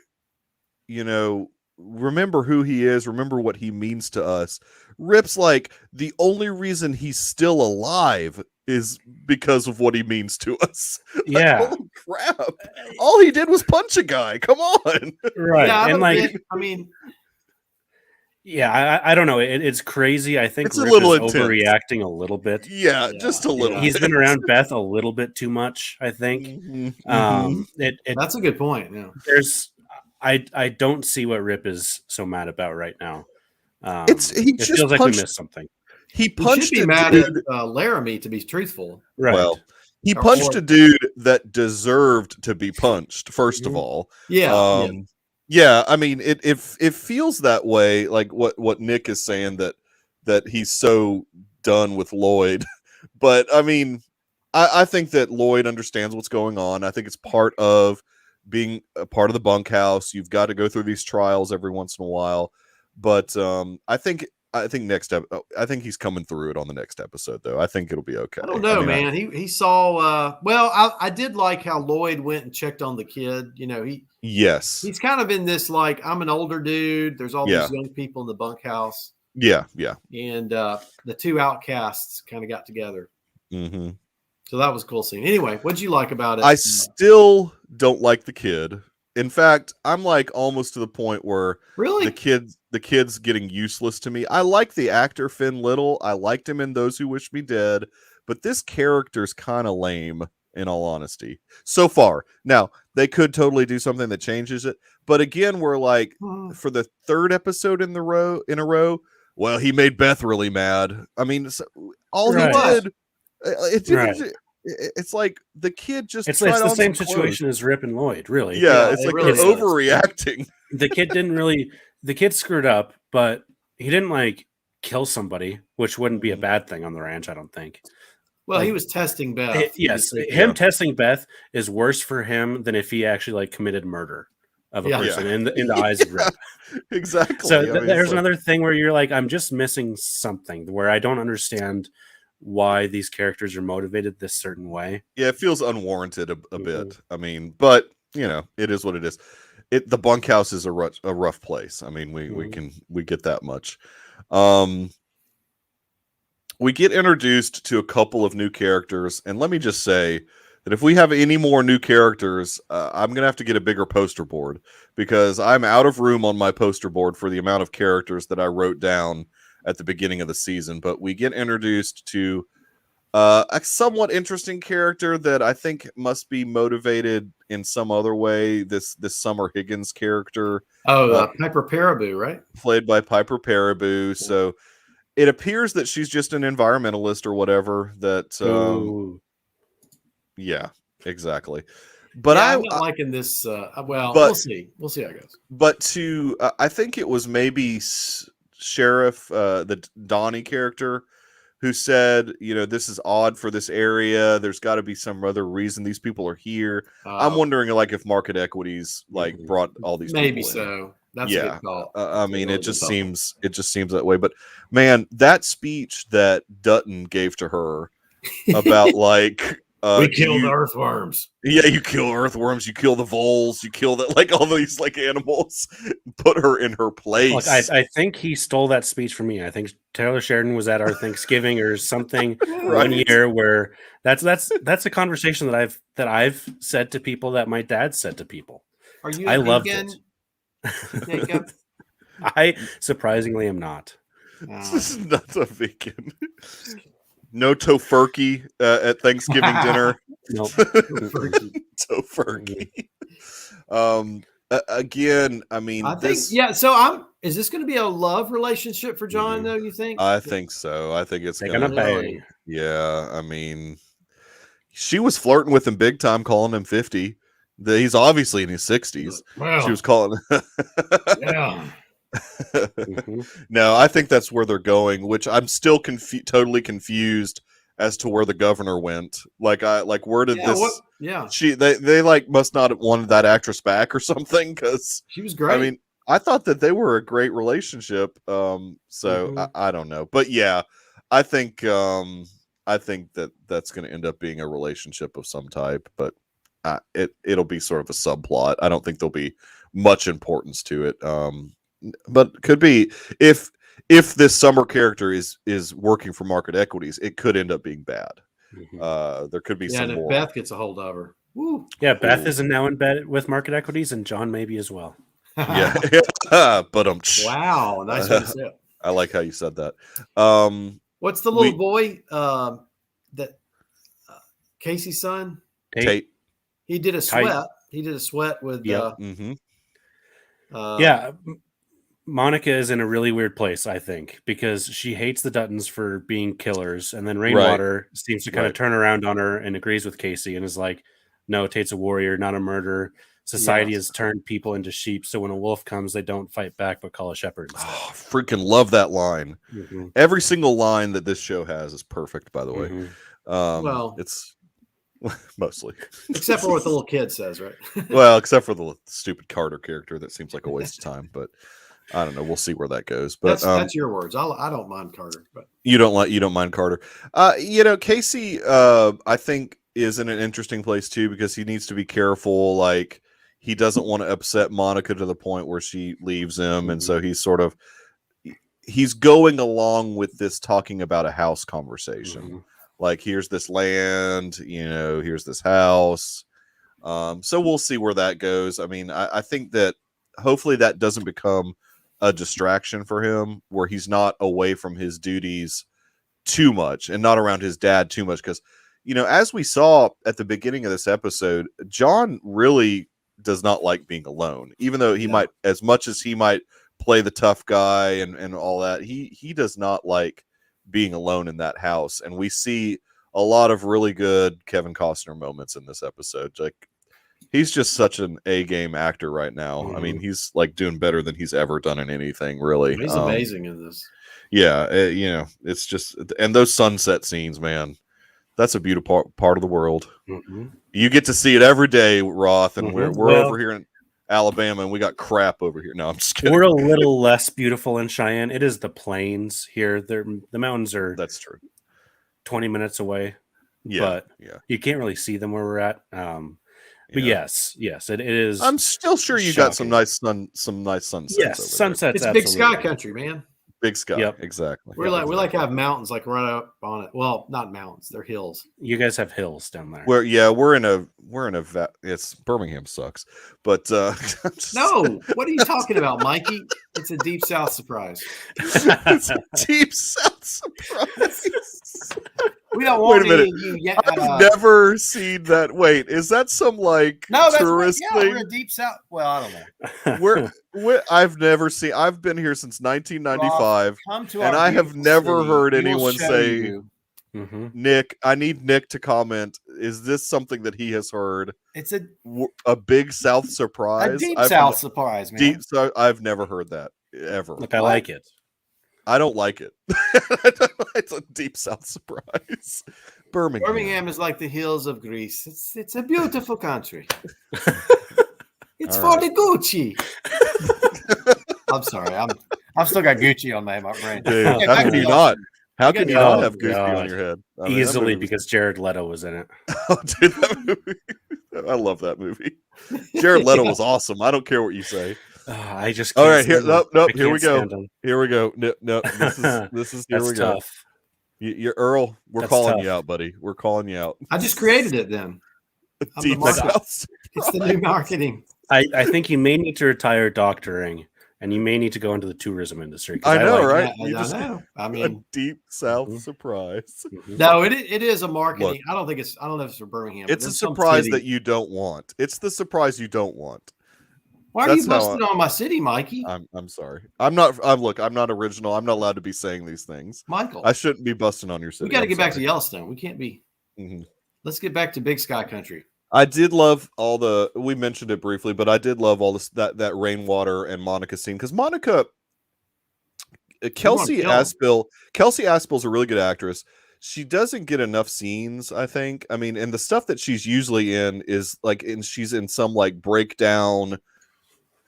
S1: remember who he is. Remember what he means to us. Rip's like, the only reason he's still alive is because of what he means to us.
S4: Yeah.
S1: Like, holy crap. All he did was punch a guy. Come on.
S4: Right.
S3: Yeah,
S4: and I don't know. It's crazy. I think
S1: it's
S4: Rip
S1: a little
S4: is overreacting a little bit.
S1: Yeah, just a little.
S4: He's been around Beth a little bit too much, I think.
S3: That's a good point. Yeah.
S4: I don't see what Rip is so mad about right now.
S1: It
S4: feels like we missed something.
S1: He punched
S3: a
S1: mad
S3: at Laramie, to be truthful.
S4: Right.
S1: Well, he punched a dude that deserved to be punched. First of all, yeah. I mean, it feels that way. Like what Nick is saying that he's so done with Lloyd, but I mean, I think that Lloyd understands what's going on. I think it's part of being a part of the bunkhouse. You've got to go through these trials every once in a while. But I think I think he's coming through it on the next episode, though. I think it'll be okay.
S3: I don't know, man. He saw. I did like how Lloyd went and checked on the kid. He's kind of in this like, I'm an older dude. There's all these young people in the bunkhouse.
S1: Yeah.
S3: And the two outcasts kind of got together.
S1: Mm-hmm.
S3: So that was a cool scene. Anyway, what'd you like about it?
S1: I still don't like the kid. In fact, I'm like almost to the point where
S3: really
S1: the kid's getting useless to me. I like the actor Finn Little. I liked him in Those Who Wish Me Dead, but this character's kind of lame, in all honesty, so far. Now, they could totally do something that changes it, but again, we're like for the third episode in a row. Well, he made Beth really mad. I mean, all he did, it didn't. Right. It's like the kid just.
S4: It's the same situation as Rip and Lloyd, really.
S1: Yeah, it's like really they're overreacting.
S4: The kid didn't really. The kid screwed up, but he didn't like kill somebody, which wouldn't be a bad thing on the ranch, I don't think.
S3: Well, he was testing Beth.
S4: Him testing Beth is worse for him than if he actually like committed murder of a person in the eyes of Rip.
S1: Exactly.
S4: So there's another thing where you're like, I'm just missing something where I don't understand why these characters are motivated this certain way.
S1: Yeah, it feels unwarranted a bit. I mean, but it is what it is. The bunkhouse is a rough place. I mean, we get that much. We get introduced to a couple of new characters, and let me just say that if we have any more new characters, I'm gonna have to get a bigger poster board because I'm out of room on my poster board for the amount of characters that I wrote down at the beginning of the season. But we get introduced to a somewhat interesting character that I think must be motivated in some other way. This Summer Higgins character.
S3: Piper Paraboo, right?
S1: Played by Piper Paraboo. Yeah. So it appears that she's just an environmentalist or whatever. Yeah, exactly. But
S3: I'm not liking this. We'll see. We'll see how it goes.
S1: But I think it was maybe Sheriff, the Donnie character, who said, this is odd for this area. There's got to be some other reason these people are here. I'm wondering, like, if market equities brought all these
S3: maybe
S1: people in.
S3: That's a good call.
S1: I mean, really it just seems that way. But man, that speech that Dutton gave to her about like
S3: we kill the earthworms.
S1: Yeah, you kill earthworms, you kill the voles, you kill that like all these like animals. Put her in her place.
S4: Look, I think he stole that speech from me. I think Taylor Sheridan was at our Thanksgiving or something one year where that's a conversation that I've said to people that my dad said to people.
S3: Are you?
S4: I loved it.
S3: Jacob?
S4: I surprisingly am not.
S1: This is not a vegan. No tofurkey at Thanksgiving dinner.
S4: No
S1: tofurkey. Again, I mean,
S3: I think So is this going to be a love relationship for John? Though you think?
S1: I think so. I think it's
S4: going to
S1: bang. Yeah, I mean, she was flirting with him big time, calling him 50. He's obviously in his 60s.
S3: Wow.
S1: She was calling.
S3: Yeah.
S1: No, I think that's where they're going, which I'm still totally confused as to where the governor went. Like, where did this? They like must not have wanted that actress back or something because
S3: she was great.
S1: I mean, I thought that they were a great relationship. So I don't know, but yeah, I think that that's going to end up being a relationship of some type, but it'll be sort of a subplot. I don't think there'll be much importance to it. But could be if this summer character is working for market equities, it could end up being bad. There could be some
S3: and if
S1: more.
S3: Beth gets a hold of her. Woo.
S4: Yeah, Beth is now in bed with market equities, and John maybe as well.
S1: Yeah, but
S3: wow, nice way to say it.
S1: I like how you said that.
S3: What's the little boy that Casey's son?
S1: Tate.
S3: He did a sweat. He did a sweat with.
S4: Monica is in a really weird place, I think, because she hates the Duttons for being killers, and then Rainwater seems to kind of turn around on her and agrees with Casey and is like, "No, Tate's a warrior, not a murderer. Society has turned people into sheep, so when a wolf comes, they don't fight back but call a shepherd."
S1: Oh, freaking love that line. Every single line that this show has is perfect, by the way. Well, it's mostly
S3: except for what the little kid says, right?
S1: Well, except for the stupid Carter character that seems like a waste of time, but I don't know. We'll see where that goes. But
S3: that's your words. I don't mind Carter, but
S1: you don't mind Carter. Casey, I think is in an interesting place too because he needs to be careful. Like he doesn't want to upset Monica to the point where she leaves him, and so he's going along with this talking about a house conversation. Like here's this land, here's this house. So we'll see where that goes. I mean, I think that hopefully that doesn't become a distraction for him where he's not away from his duties too much and not around his dad too much. Because, as we saw at the beginning of this episode, John really does not like being alone, even though he might, as much as he might play the tough guy and all that, he does not like being alone in that house. And we see a lot of really good Kevin Costner moments in this episode. Like, he's just such an A-game actor right now. I mean, he's like doing better than he's ever done in anything, really.
S3: He's amazing in this.
S1: Yeah, it's just, and those sunset scenes, man, that's a beautiful part of the world. You get to see it every day, Roth, and we're over here in Alabama, and we got crap over here. No, I'm just kidding.
S4: We're a little less beautiful in Cheyenne. It is the plains here. The mountains are.
S1: That's true.
S4: 20 minutes away.
S1: Yeah,
S4: but you can't really see them where we're at. But yes, it is.
S1: I'm still sure you got some nice sunsets.
S4: Yes, sunsets.
S3: It's big sky country, man.
S1: Big sky, exactly.
S3: We like have mountains like right up on it. Well, not mountains; they're hills.
S4: You guys have hills down there.
S1: We're in a it's Birmingham sucks, but
S3: no. What are you talking about, Mikey? It's a deep South surprise.
S1: It's a deep South surprise.
S3: We don't want
S1: I've never seen that. Wait, is that some tourist thing?
S3: We're in deep South. Well, I don't know.
S1: I've never seen. I've been here since 1995, and I have never heard anyone say, "Nick, I need Nick to comment. Is this something that he has heard?"
S3: It's
S1: a big South surprise.
S3: A deep South surprise, man.
S1: So I've never heard that ever.
S4: Look, I like it.
S1: I don't like it. It's a deep South surprise.
S3: Birmingham is like the hills of Greece. It's a beautiful country. It's for the Gucci. I'm sorry. I've still got Gucci on my brain.
S1: Dude, how can you not? How can you not have Gucci on your head?
S4: I mean, easily because Jared Leto was in it.
S1: Oh, dude, that movie. I love that movie. Jared Leto was awesome. I don't care what you say.
S4: I just
S1: all right. Here, nope. Here we go. Here we go. No, this is here we go.
S4: Tough.
S1: You're Earl. We're calling you out, buddy. We're calling you out.
S3: I just created it then. It's the new marketing.
S4: I think you may need to retire doctoring, and you may need to go into the tourism industry.
S1: I know, right?
S3: I mean,
S1: a deep South surprise.
S3: No, it is a marketing. Look, I don't know if it's for Birmingham.
S1: It's a surprise that you don't want. It's the surprise you don't want.
S3: Why are you busting on my city, Mikey?
S1: I'm sorry. I'm not original. I'm not allowed to be saying these things.
S3: Michael,
S1: I shouldn't be busting on your city.
S3: We got to get back to Yellowstone. We can't be. Mm-hmm. Let's get back to Big Sky Country.
S1: I did love we mentioned it briefly, but I did love all this that Rainwater and Monica scene because Monica, Kelsey Aspel's a really good actress. She doesn't get enough scenes, I think. I mean, and the stuff that she's usually in is like, and she's in some like breakdown,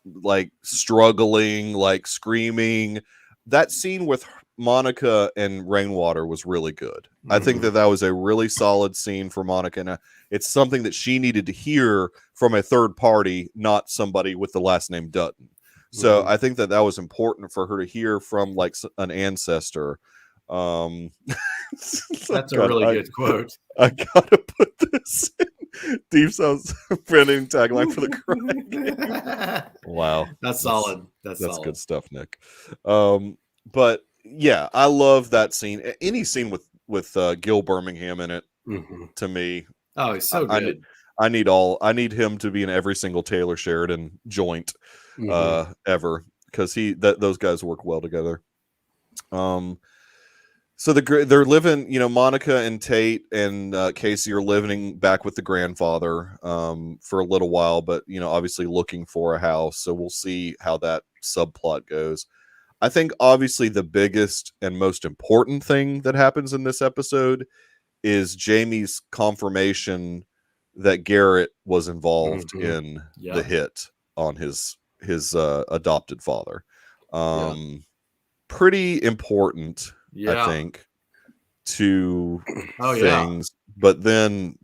S1: like struggling, like screaming. That scene with Monica and Rainwater was really good. I think that was a really solid scene for Monica, and it's something that she needed to hear from a third party, not somebody with the last name Dutton. So I think that was important for her to hear from like an ancestor.
S3: That's a really good quote.
S1: I gotta put this in Deep South's branding tagline for the Cry. Wow,
S3: that's solid. That's
S1: solid. Good stuff, Nick. But yeah, I love that scene. Any scene with Gil Birmingham in it, to me.
S3: Oh, he's so good.
S1: I need him to be in every single Taylor Sheridan joint ever, because those guys work well together. So they're living, Monica and Tate and Casey are living back with the grandfather for a little while, but obviously looking for a house. So we'll see how that subplot goes. I think obviously the biggest and most important thing that happens in this episode is Jamie's confirmation that Garrett was involved in the hit on his adopted father. Pretty important, I think, to things. But then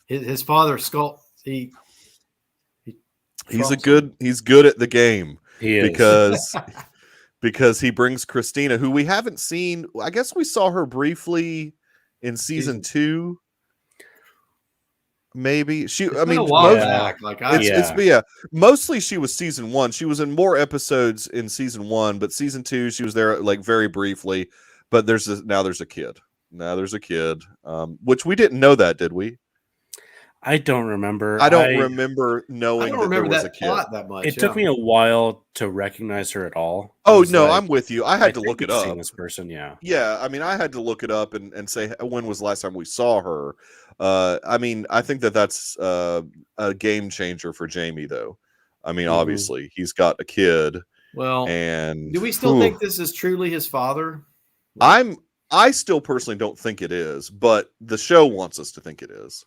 S3: his father he's
S1: good at the game.
S4: He is.
S1: Because he brings Christina, who we haven't seen. I guess we saw her briefly in season 2. Maybe mostly she was season 1. She was in more episodes in season 1, but season 2 she was there like very briefly. But now there's a kid. Which we didn't know that, did we?
S4: I don't remember.
S1: I don't remember knowing that there was a kid.
S3: That much.
S4: It took me a while to recognize her at all.
S1: Oh no, I'm with you. I had to look it up.
S4: This person, yeah.
S1: I mean, I had to look it up and say when was the last time we saw her. I mean, I think that's a game changer for Jamie, though. I mean, obviously he's got a kid.
S3: Well,
S1: and
S3: do we still think this is truly his father?
S1: I still personally don't think it is, but the show wants us to think it is.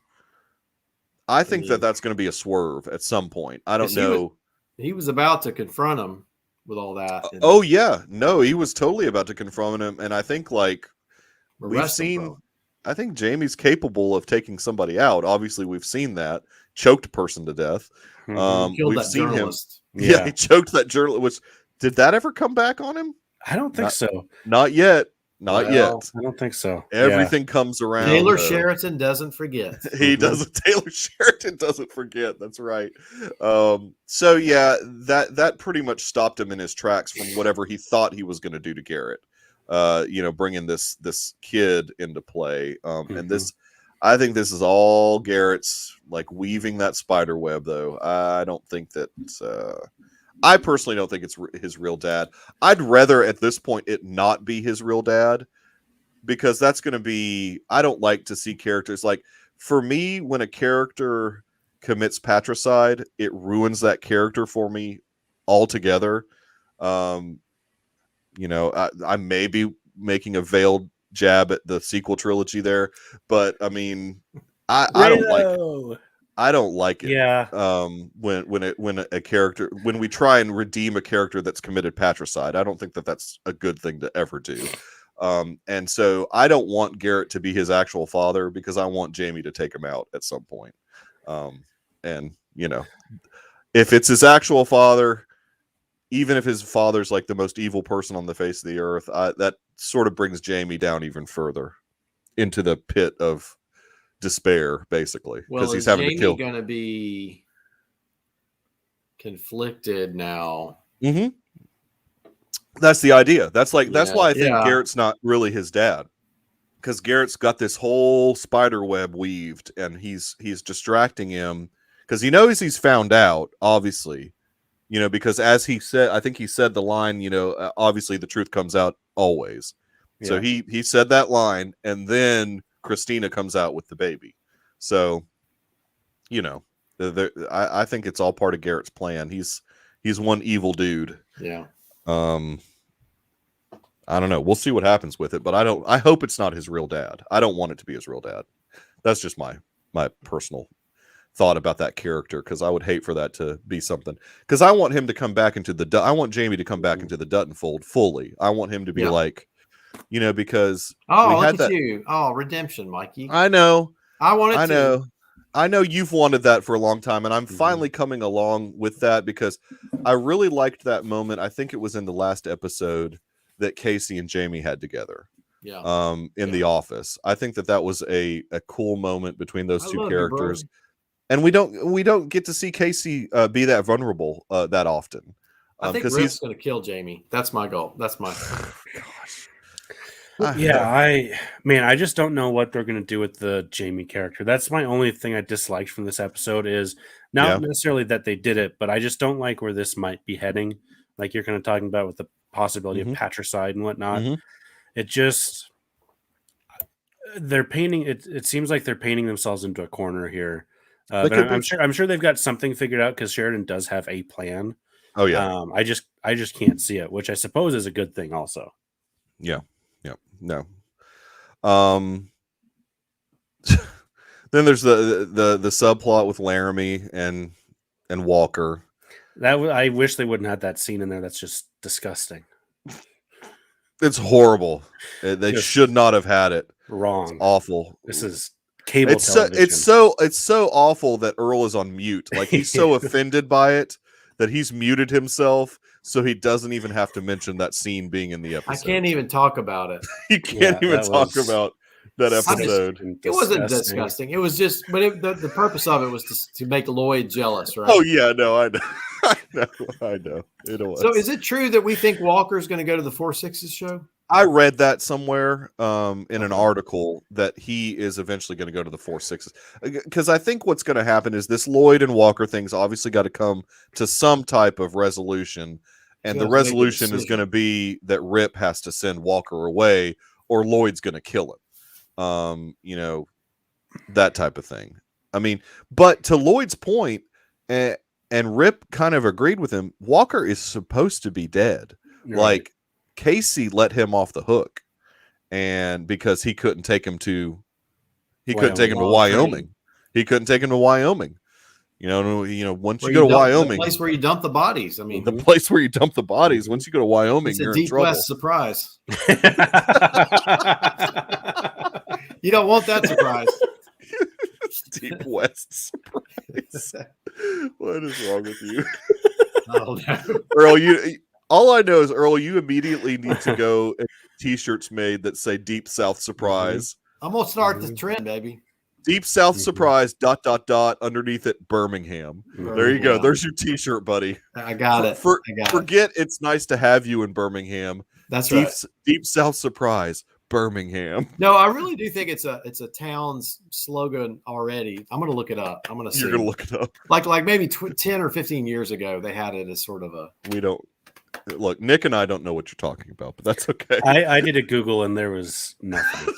S1: I think that's going to be a swerve at some point. I don't know.
S3: He was about to confront him with all that.
S1: Oh yeah, no, he was totally about to confront him, and I think like we've seen. I think Jamie's capable of taking somebody out. Obviously, we've seen that choked person to death. We've seen journalist. Him. Yeah, he choked that journalist. Did that ever come back on him?
S4: I don't think so.
S1: Not yet. Not yet.
S4: I don't think so.
S1: Everything comes around.
S3: Taylor Sheridan doesn't forget.
S1: He doesn't. Taylor Sheridan doesn't forget. That's right. So yeah, that pretty much stopped him in his tracks from whatever he thought he was going to do to Garrett. Bringing this kid into play. And this, I think this is all Garrett's like weaving that spider web. Though I don't think that. I personally don't think it's his real dad. I'd rather at this point it not be his real dad, because that's going to be, I don't like to see characters like, for me, when a character commits patricide, it ruins that character for me altogether. I may be making a veiled jab at the sequel trilogy there, but I mean, I don't like. I don't like it.
S4: Yeah.
S1: When a character, when we try and redeem a character that's committed patricide, I don't think that that's a good thing to ever do. And so I don't want Garrett to be his actual father because I want Jamie to take him out at some point. And you know, if it's his actual father, even if his father's like the most evil person on the face of the earth, that sort of brings Jamie down even further into the pit of despair, basically, because he's having to kill.
S3: Going to be conflicted now.
S1: Mm-hmm. That's the idea. That's why I think Garrett's not really his dad, because Garrett's got this whole spider web weaved, and he's distracting him because he knows he's found out, obviously, you know, because as he said, I think he said the line, you know, obviously the truth comes out always. Yeah. So he said that line, and then Christina comes out with the baby. So, you know, I think it's all part of Garrett's plan. He's one evil dude.
S3: Yeah.
S1: I don't know. We'll see what happens with it, but I hope it's not his real dad. I don't want it to be his real dad. That's just my personal thought about that character, because I would hate for that to be something. Because I want him to come back into I want Jamie to come back into the Dutton fold fully. I want him to be like, you know, because
S3: redemption, Mikey.
S1: I know.
S3: I
S1: know you've wanted that for a long time, and I'm finally coming along with that, because I really liked that moment. I think it was in the last episode that Casey and Jamie had together.
S3: Yeah.
S1: In the office. I think that was a cool moment between those two characters. And we don't get to see Casey be that vulnerable that often.
S3: I think Rip's going to kill Jamie. That's my goal. That's my
S4: gosh. Yeah, I just don't know what they're going to do with the Jamie character. That's my only thing I disliked from this episode, is not necessarily that they did it, but I just don't like where this might be heading. Like you're kind of talking about with the possibility of patricide and whatnot. It just, they're painting it. It seems like they're painting themselves into a corner here. But I'm sure they've got something figured out, because Sheridan does have a plan.
S1: Oh yeah.
S4: I just can't see it, which I suppose is a good thing also.
S1: Yeah. No. Then there's the subplot with Laramie and Walker.
S4: I wish they wouldn't have that scene in there. That's just disgusting.
S1: It's horrible. They should not have had it.
S4: Wrong.
S1: It's awful.
S4: This is cable television.
S1: It's so awful that Earl is on mute. Like, he's so offended by it that he's muted himself, so he doesn't even have to mention that scene being in the episode.
S3: I can't even talk about it.
S1: You can't even talk about that episode.
S3: It wasn't disgusting. It was just, but the purpose of it was to make Lloyd jealous, right?
S1: Oh yeah, no, I know. I know. It was.
S3: So is it true that we think Walker's going to go to the 4-6s show?
S1: I read that somewhere in an article that he is eventually going to go to the 4-6s, because I think what's going to happen is this Lloyd and Walker thing's obviously got to come to some type of resolution, and the resolution is going to be that Rip has to send Walker away, or Lloyd's going to kill him. You know, that type of thing. I mean, but to Lloyd's point, and Rip kind of agreed with him, Walker is supposed to be dead. Right. Like, Casey let him off the hook, and because he couldn't take him to Wyoming. He couldn't take him to Wyoming. You know, once you go to Wyoming,
S3: the place where you dump the bodies. I mean,
S1: the place where you dump the bodies. Once you go to Wyoming, you're in trouble.
S3: It's a Deep West surprise. You don't want that surprise.
S1: Deep West surprise. What is wrong with you?
S3: Oh, no.
S1: Earl, all I know is, Earl, you immediately need to go and T-shirts made that say Deep South Surprise.
S3: I'm going to start the trend, baby.
S1: Deep South Surprise, ... underneath it, Birmingham. There you go. There's your T-shirt, buddy.
S3: I got it.
S1: Forget It's Nice to Have You in Birmingham.
S3: That's right.
S1: Deep South Surprise, Birmingham.
S3: No, I really do think it's a town's slogan already. I'm going to look it up. I'm going to see.
S1: You're going to look it up.
S3: Like maybe 10 or 15 years ago, they had it as sort of a.
S1: We don't. Look, Nick and I don't know what you're talking about, but that's okay.
S4: I did a Google and there was nothing.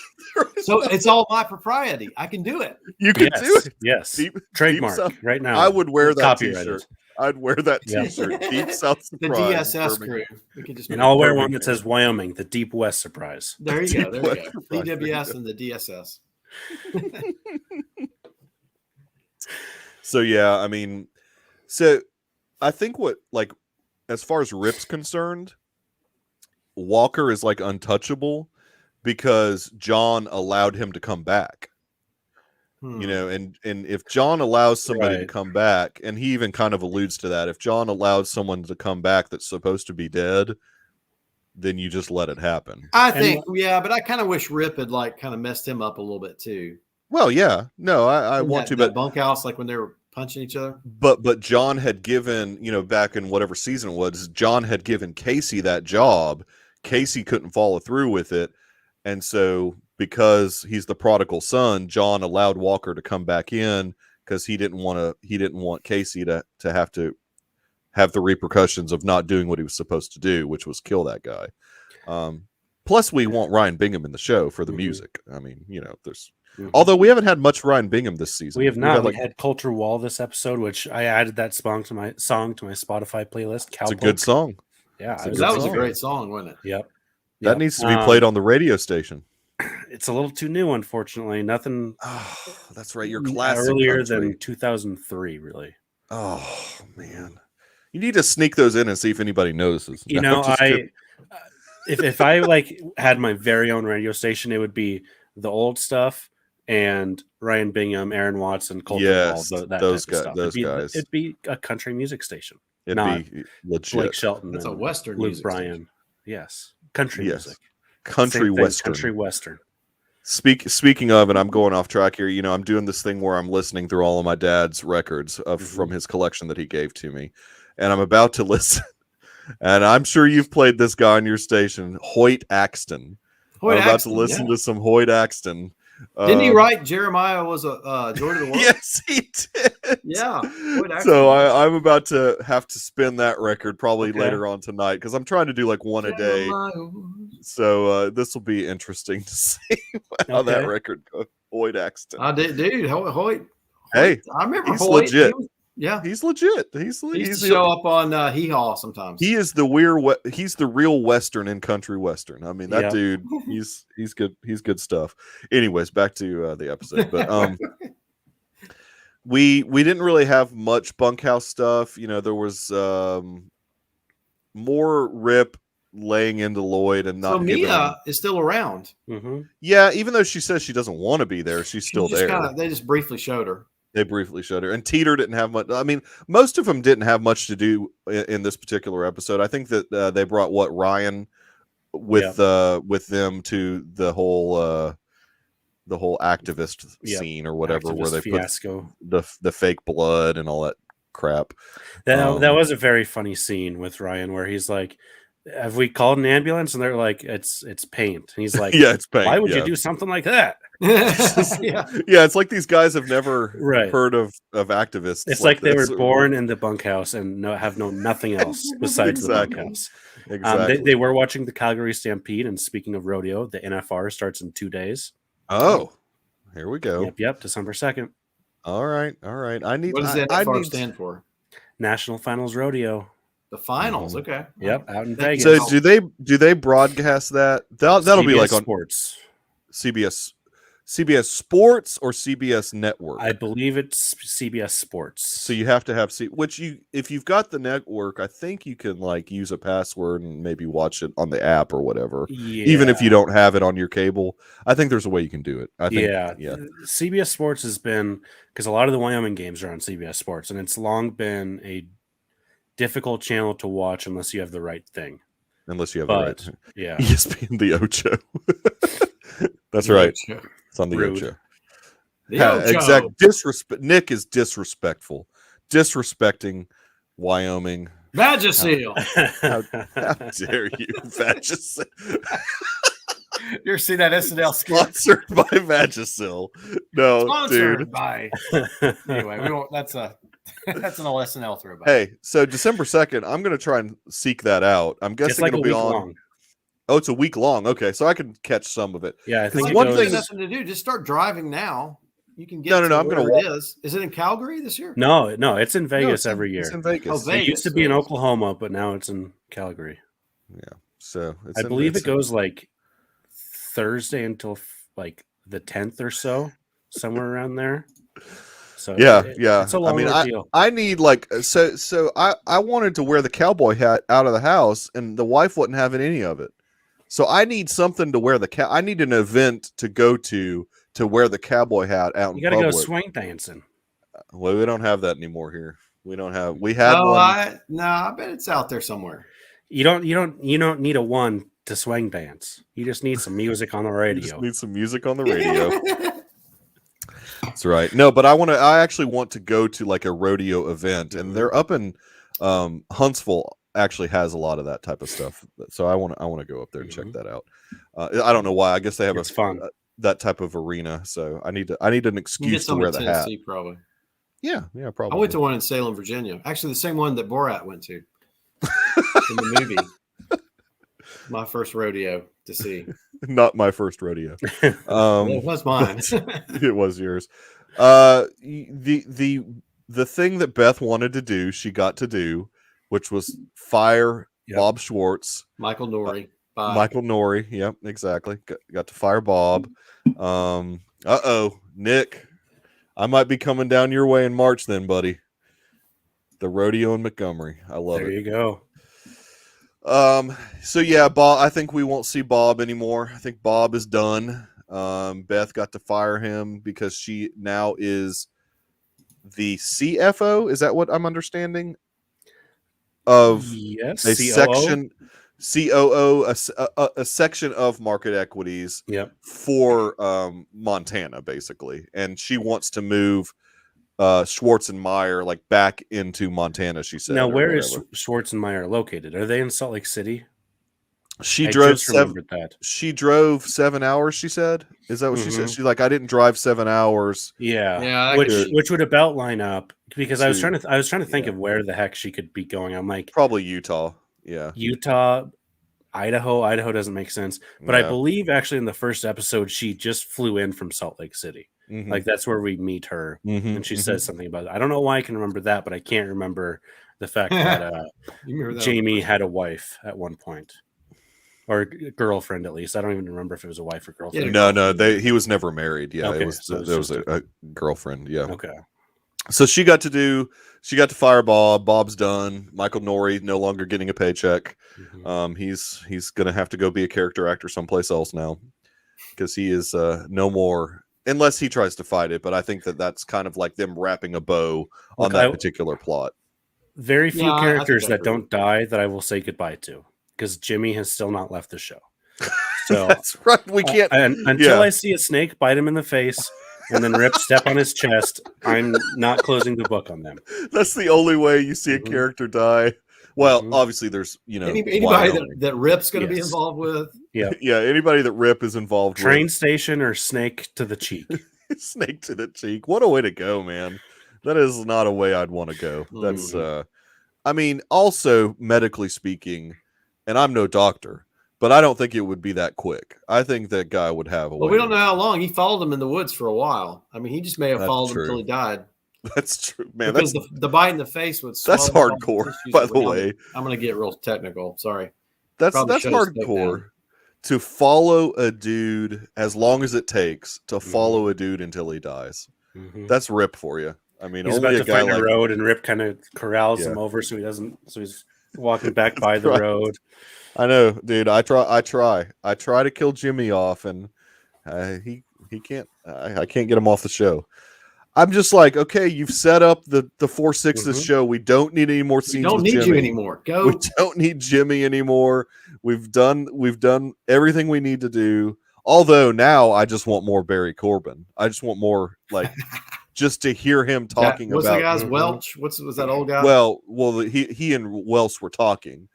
S3: So it's all my propriety. I can do it.
S1: You can do it.
S4: Yes. Trademark right now.
S1: I would wear that T-shirt. I'd wear that T-shirt. Deep South Surprise.
S3: The DSS crew. We can
S4: and I'll wear one that says Wyoming, the Deep West Surprise.
S3: There you go. There you go. DWS and the DSS.
S1: So yeah, I mean, so I think as far as Rip's concerned, Walker is like untouchable because John allowed him to come back. You know, and if John allows somebody to come back, and he even kind of alludes to that, if John allows someone to come back that's supposed to be dead, then you just let it happen.
S3: I think, but I kind of wish Rip had like kind of messed him up a little bit too.
S1: Well, yeah, no, I want to, but
S3: bunkhouse, like when they were punching each other.
S1: But John had given, back in whatever season it was, John had given Casey that job. Casey couldn't follow through with it, and so because he's the prodigal son, John allowed Walker to come back in because he didn't want Casey to have the repercussions of not doing what he was supposed to do, which was kill that guy. Plus, we want Ryan Bingham in the show for the music. I mean, there's. Although we haven't had much Ryan Bingham this season.
S4: We have not. We had Culture Wall this episode, which I added that song to my Spotify playlist.
S1: It's a good song.
S4: Yeah,
S3: that was a great song, wasn't it?
S4: Yep.
S1: That needs to be played on the radio station.
S4: It's a little too new, unfortunately. Nothing.
S1: Oh, that's right. Your classic
S4: earlier
S1: country.
S4: Than 2003, really.
S1: Oh man, you need to sneak those in and see if anybody notices.
S4: If I like had my very own radio station, it would be the old stuff and Ryan Bingham, Aaron Watson, Colton Wall, those guys. It'd be a country music station.
S1: It'd be legit.
S4: Blake Shelton.
S3: That's a Western
S4: Luke
S3: music
S4: Bryan.
S3: station.
S4: Yes, country music.
S1: Country Western.
S4: Country Western.
S1: Speaking of, and I'm going off track here, I'm doing this thing where I'm listening through all of my dad's records from his collection that he gave to me. And I'm about to listen. And I'm sure you've played this guy on your station, Hoyt Axton. I'm about to listen to some Hoyt Axton.
S3: Didn't he write Jeremiah was a Joy to the World?
S1: Yes, he did.
S3: Yeah.
S1: So I'm about to have to spin that record probably later on tonight because I'm trying to do like one a day. So this will be interesting to see how that record goes. Hoyt Axton.
S3: I did, dude. Hoyt.
S1: Hey,
S3: I remember
S1: he's
S3: Hoyt.
S1: legit.
S3: He's
S1: legit.
S3: He used to show up on Hee Haw sometimes.
S1: He is the he's the real Western in country Western. I mean, that dude, he's good. He's good stuff. Anyways, back to the episode. But we didn't really have much bunkhouse stuff. There was more Rip laying into Lloyd and not. So
S3: Mia is still around.
S4: Mm-hmm.
S1: Yeah, even though she says she doesn't want to be there, she's still there.
S3: They just briefly showed her.
S1: They briefly showed her, and Teeter didn't have much. I mean, most of them didn't have much to do in this particular episode. I think that they brought Ryan with them to the whole activist scene or whatever,
S4: activist
S1: where they
S4: fiasco.
S1: Put the fake blood and all that crap.
S4: That was a very funny scene with Ryan where he's like, have we called an ambulance? And they're like, it's paint. And he's like,
S1: yeah, it's paint.
S4: Why would you do something like that?
S1: It's like these guys have never heard of activists.
S4: It's like they were born in the bunkhouse and have known nothing else besides the bunkhouse.
S1: Exactly.
S4: They were watching the Calgary Stampede, and speaking of rodeo, the NFR starts in 2 days.
S1: Oh, here we go.
S4: Yep, December 2nd.
S1: All right.
S3: What does the NFR stand for?
S4: National Finals Rodeo.
S3: The finals, okay.
S4: Yep, out in Vegas.
S1: So do they broadcast that? That'll be like on
S4: Sports.
S1: CBS Sports or CBS Network?
S4: I believe it's CBS Sports.
S1: So you have to have if you've got the network, I think you can like use a password and maybe watch it on the app or whatever.
S4: Yeah.
S1: Even if you don't have it on your cable, I think there's a way you can do it. I think,
S4: CBS Sports has been, because a lot of the Wyoming games are on CBS Sports, and it's long been a difficult channel to watch unless you have the right thing.
S1: Unless you have the right thing.
S4: Yeah.
S1: ESPN the Ocho. That's right. Ocho. It's on the Ocho. Exact disrespect. Nick is disrespectful. Disrespecting Wyoming.
S3: Vagisil.
S1: How dare you, Vagisil?
S3: You ever seen that SNL skit?
S1: Sponsored by Vagisil. No,
S3: sponsored
S1: dude.
S3: By. Anyway, we won't. That's an old SNL throwback.
S1: Hey, so December 2nd, I'm going to try and seek that out. I'm guessing it'll be on.
S4: Long.
S1: Oh, it's a week long. Okay, so I can catch some of it.
S4: Yeah, I think
S3: one thing. Nothing to do. Just start driving now. You can get.
S1: No. I'm going to.
S3: It is. Is it in Calgary this year?
S4: No. It's in Vegas every year.
S1: It's in Vegas.
S3: Oh, Vegas.
S4: It used to be in Oklahoma, but now it's in Calgary.
S1: Yeah. So
S4: I believe it goes like Thursday until like the 10th or so, somewhere around there. So
S1: yeah.
S4: It's a long ordeal.
S1: I need like so I wanted to wear the cowboy hat out of the house, and the wife wasn't having any of it. So I need something to wear I need an event to go to wear the cowboy hat out in
S4: You got to
S1: public.
S4: go swing dancing.
S1: Well, we don't have that anymore here. We had one.
S3: I bet it's out there somewhere.
S4: You don't need a one to swing dance. You just need some music on the radio.
S1: You just need some music on the radio. That's right. No, but I actually want to go to like a rodeo event, and they're up in Huntsville. Actually, has a lot of that type of stuff. So I want to go up there and check that out. I don't know why. I guess they have that type of arena. So I need an excuse to wear the hat.
S3: Probably.
S1: Yeah, probably.
S3: I went to one in Salem, Virginia. Actually, the same one that Borat went to in the movie. My first rodeo to see.
S1: Not my first rodeo.
S3: It was mine.
S1: It was yours. The thing that Beth wanted to do, she got to do, which was fire Bob Schwartz,
S3: Michael Norrie.
S1: Michael Norrie. Yep, exactly. Got to fire Bob. Nick, I might be coming down your way in March then, buddy. The rodeo in Montgomery. I love it.
S4: There you go.
S1: So yeah, Bob, I think we won't see Bob anymore. I think Bob is done. Beth got to fire him because she now is the CFO. Is that what I'm understanding? Of
S4: yes,
S1: a
S4: COO?
S1: section, COO, a section of market equities for Montana, basically, and she wants to move Schwartz and Meyer like back into Montana. She said.
S4: Now, where is Schwartz and Meyer located? Are they in Salt Lake City?
S1: She drove 7 hours. She said, "Is that what she said?" She's like, "I didn't drive 7 hours."
S4: Yeah. Which would about line up because I was trying to think of where the heck she could be going. I'm like,
S1: probably Utah. Yeah,
S4: Utah, Idaho. Idaho doesn't make sense, but I believe actually in the first episode she just flew in from Salt Lake City. Like that's where we meet her, and she says something about it. I don't know why I can remember that, but I can't remember the fact that Jamie had a wife at one point. Or a girlfriend, at least. I don't even remember if it was a wife or girlfriend.
S1: No, he was never married. Yeah,
S4: okay,
S1: it was a girlfriend. Yeah.
S4: Okay.
S1: So she got to fire Bob. Bob's done. Michael Norrie no longer getting a paycheck. He's gonna have to go be a character actor someplace else now because he is no more unless he tries to fight it. But I think that's kind of like them wrapping a bow on that particular plot.
S4: Very few characters that don't die that I will say goodbye to. Because Jimmy has still not left the show. So
S1: that's right. We can't
S4: until I see a snake bite him in the face and then Rip step on his chest. I'm not closing the book on them.
S1: That's the only way you see a character die. Well, obviously, there's
S3: anybody that Rip's going to be involved with.
S4: Yeah,
S1: anybody that Rip is involved with.
S4: Train station or snake to the cheek.
S1: Snake to the cheek. What a way to go, man. That is not a way I'd want to go. That's I mean, also medically speaking. And I'm no doctor, but I don't think it would be that quick. I think that guy would have a way.
S3: Well, we don't know how long. He followed him in the woods for a while. I mean, he just may have followed him until he died.
S1: That's true, man.
S3: Because the bite in the face would.
S1: That's hardcore, by the way.
S3: I'm going to get real technical. Sorry.
S1: That's hardcore. To follow a dude as long as it takes to follow a dude until he dies. That's Rip for you. I mean,
S4: he's
S1: only
S4: about to find a road, and Rip kind of corrals him over so he doesn't. So he's walking back by the road.
S1: I know, dude. I try to kill Jimmy off, and he can't. I can't get him off the show. I'm just like, okay, you've set up the 4-6 this show. We don't need any more scenes.
S3: We don't need you anymore. Go.
S1: We don't need Jimmy anymore. We've done everything we need to do. Although now I just want more Barry Corbin. I just want more like. Just to hear him talking
S3: about. What's the guy's Welch? Was that old guy?
S1: Well, he and Welch were talking.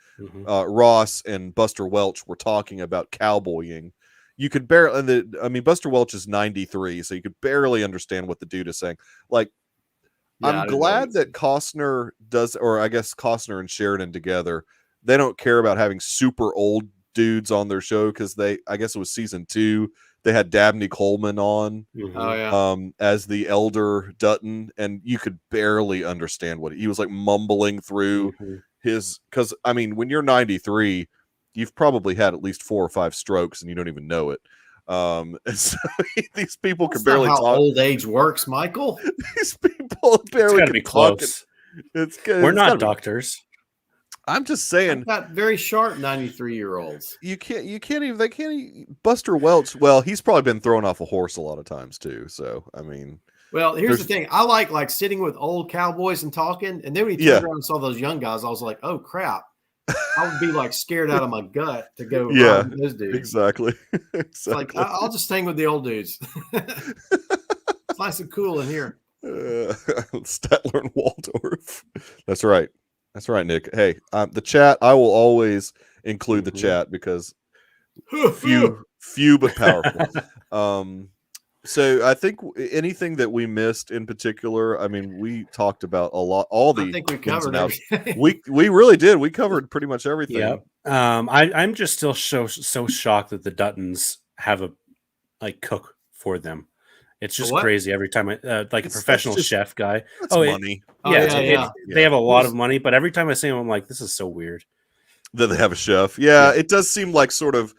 S1: Ross and Buster Welch were talking about cowboying. You could barely. Buster Welch is 93, so you could barely understand what the dude is saying. Like, I'm glad that Costner does, or I guess Costner and Sheridan together. They don't care about having super old dudes on their show because I guess it was season 2. They had Dabney Coleman on as the elder Dutton, and you could barely understand what he was like mumbling through his. Because when you're 93, you've probably had at least 4 or 5 strokes, and you don't even know it. So these people
S3: That's
S1: can barely
S3: not how
S1: talk.
S3: Old age works, Michael.
S1: These people barely
S4: can be close.
S1: It's good.
S4: We're not doctors.
S1: I'm just saying.
S3: I've got very sharp 93-year-olds.
S1: You can't even. They can't even. Buster Welch. Well, he's probably been thrown off a horse a lot of times too. So I mean.
S3: Well, here's the thing. I like sitting with old cowboys and talking. And then when he turned around and saw those young guys, I was like, oh crap. I would be like scared out of my gut to go run with those dudes.
S1: Exactly.
S3: It's like, I'll just hang with the old dudes. It's nice and cool in here.
S1: Statler and Waldorf. That's right. That's right, Nick. Hey, the chat, I will always include the chat because few but powerful. So I think anything that we missed in particular, I mean, we talked about a lot, I think we covered everything. We really did. We covered pretty much everything.
S4: Yep. I'm just still so shocked that the Duttons have a cook for them. It's just crazy every time a professional chef guy.
S1: Money.
S4: They have a lot of money, but every time I see them, I'm like, this is so weird
S1: that they have a chef. Yeah, it does seem like sort of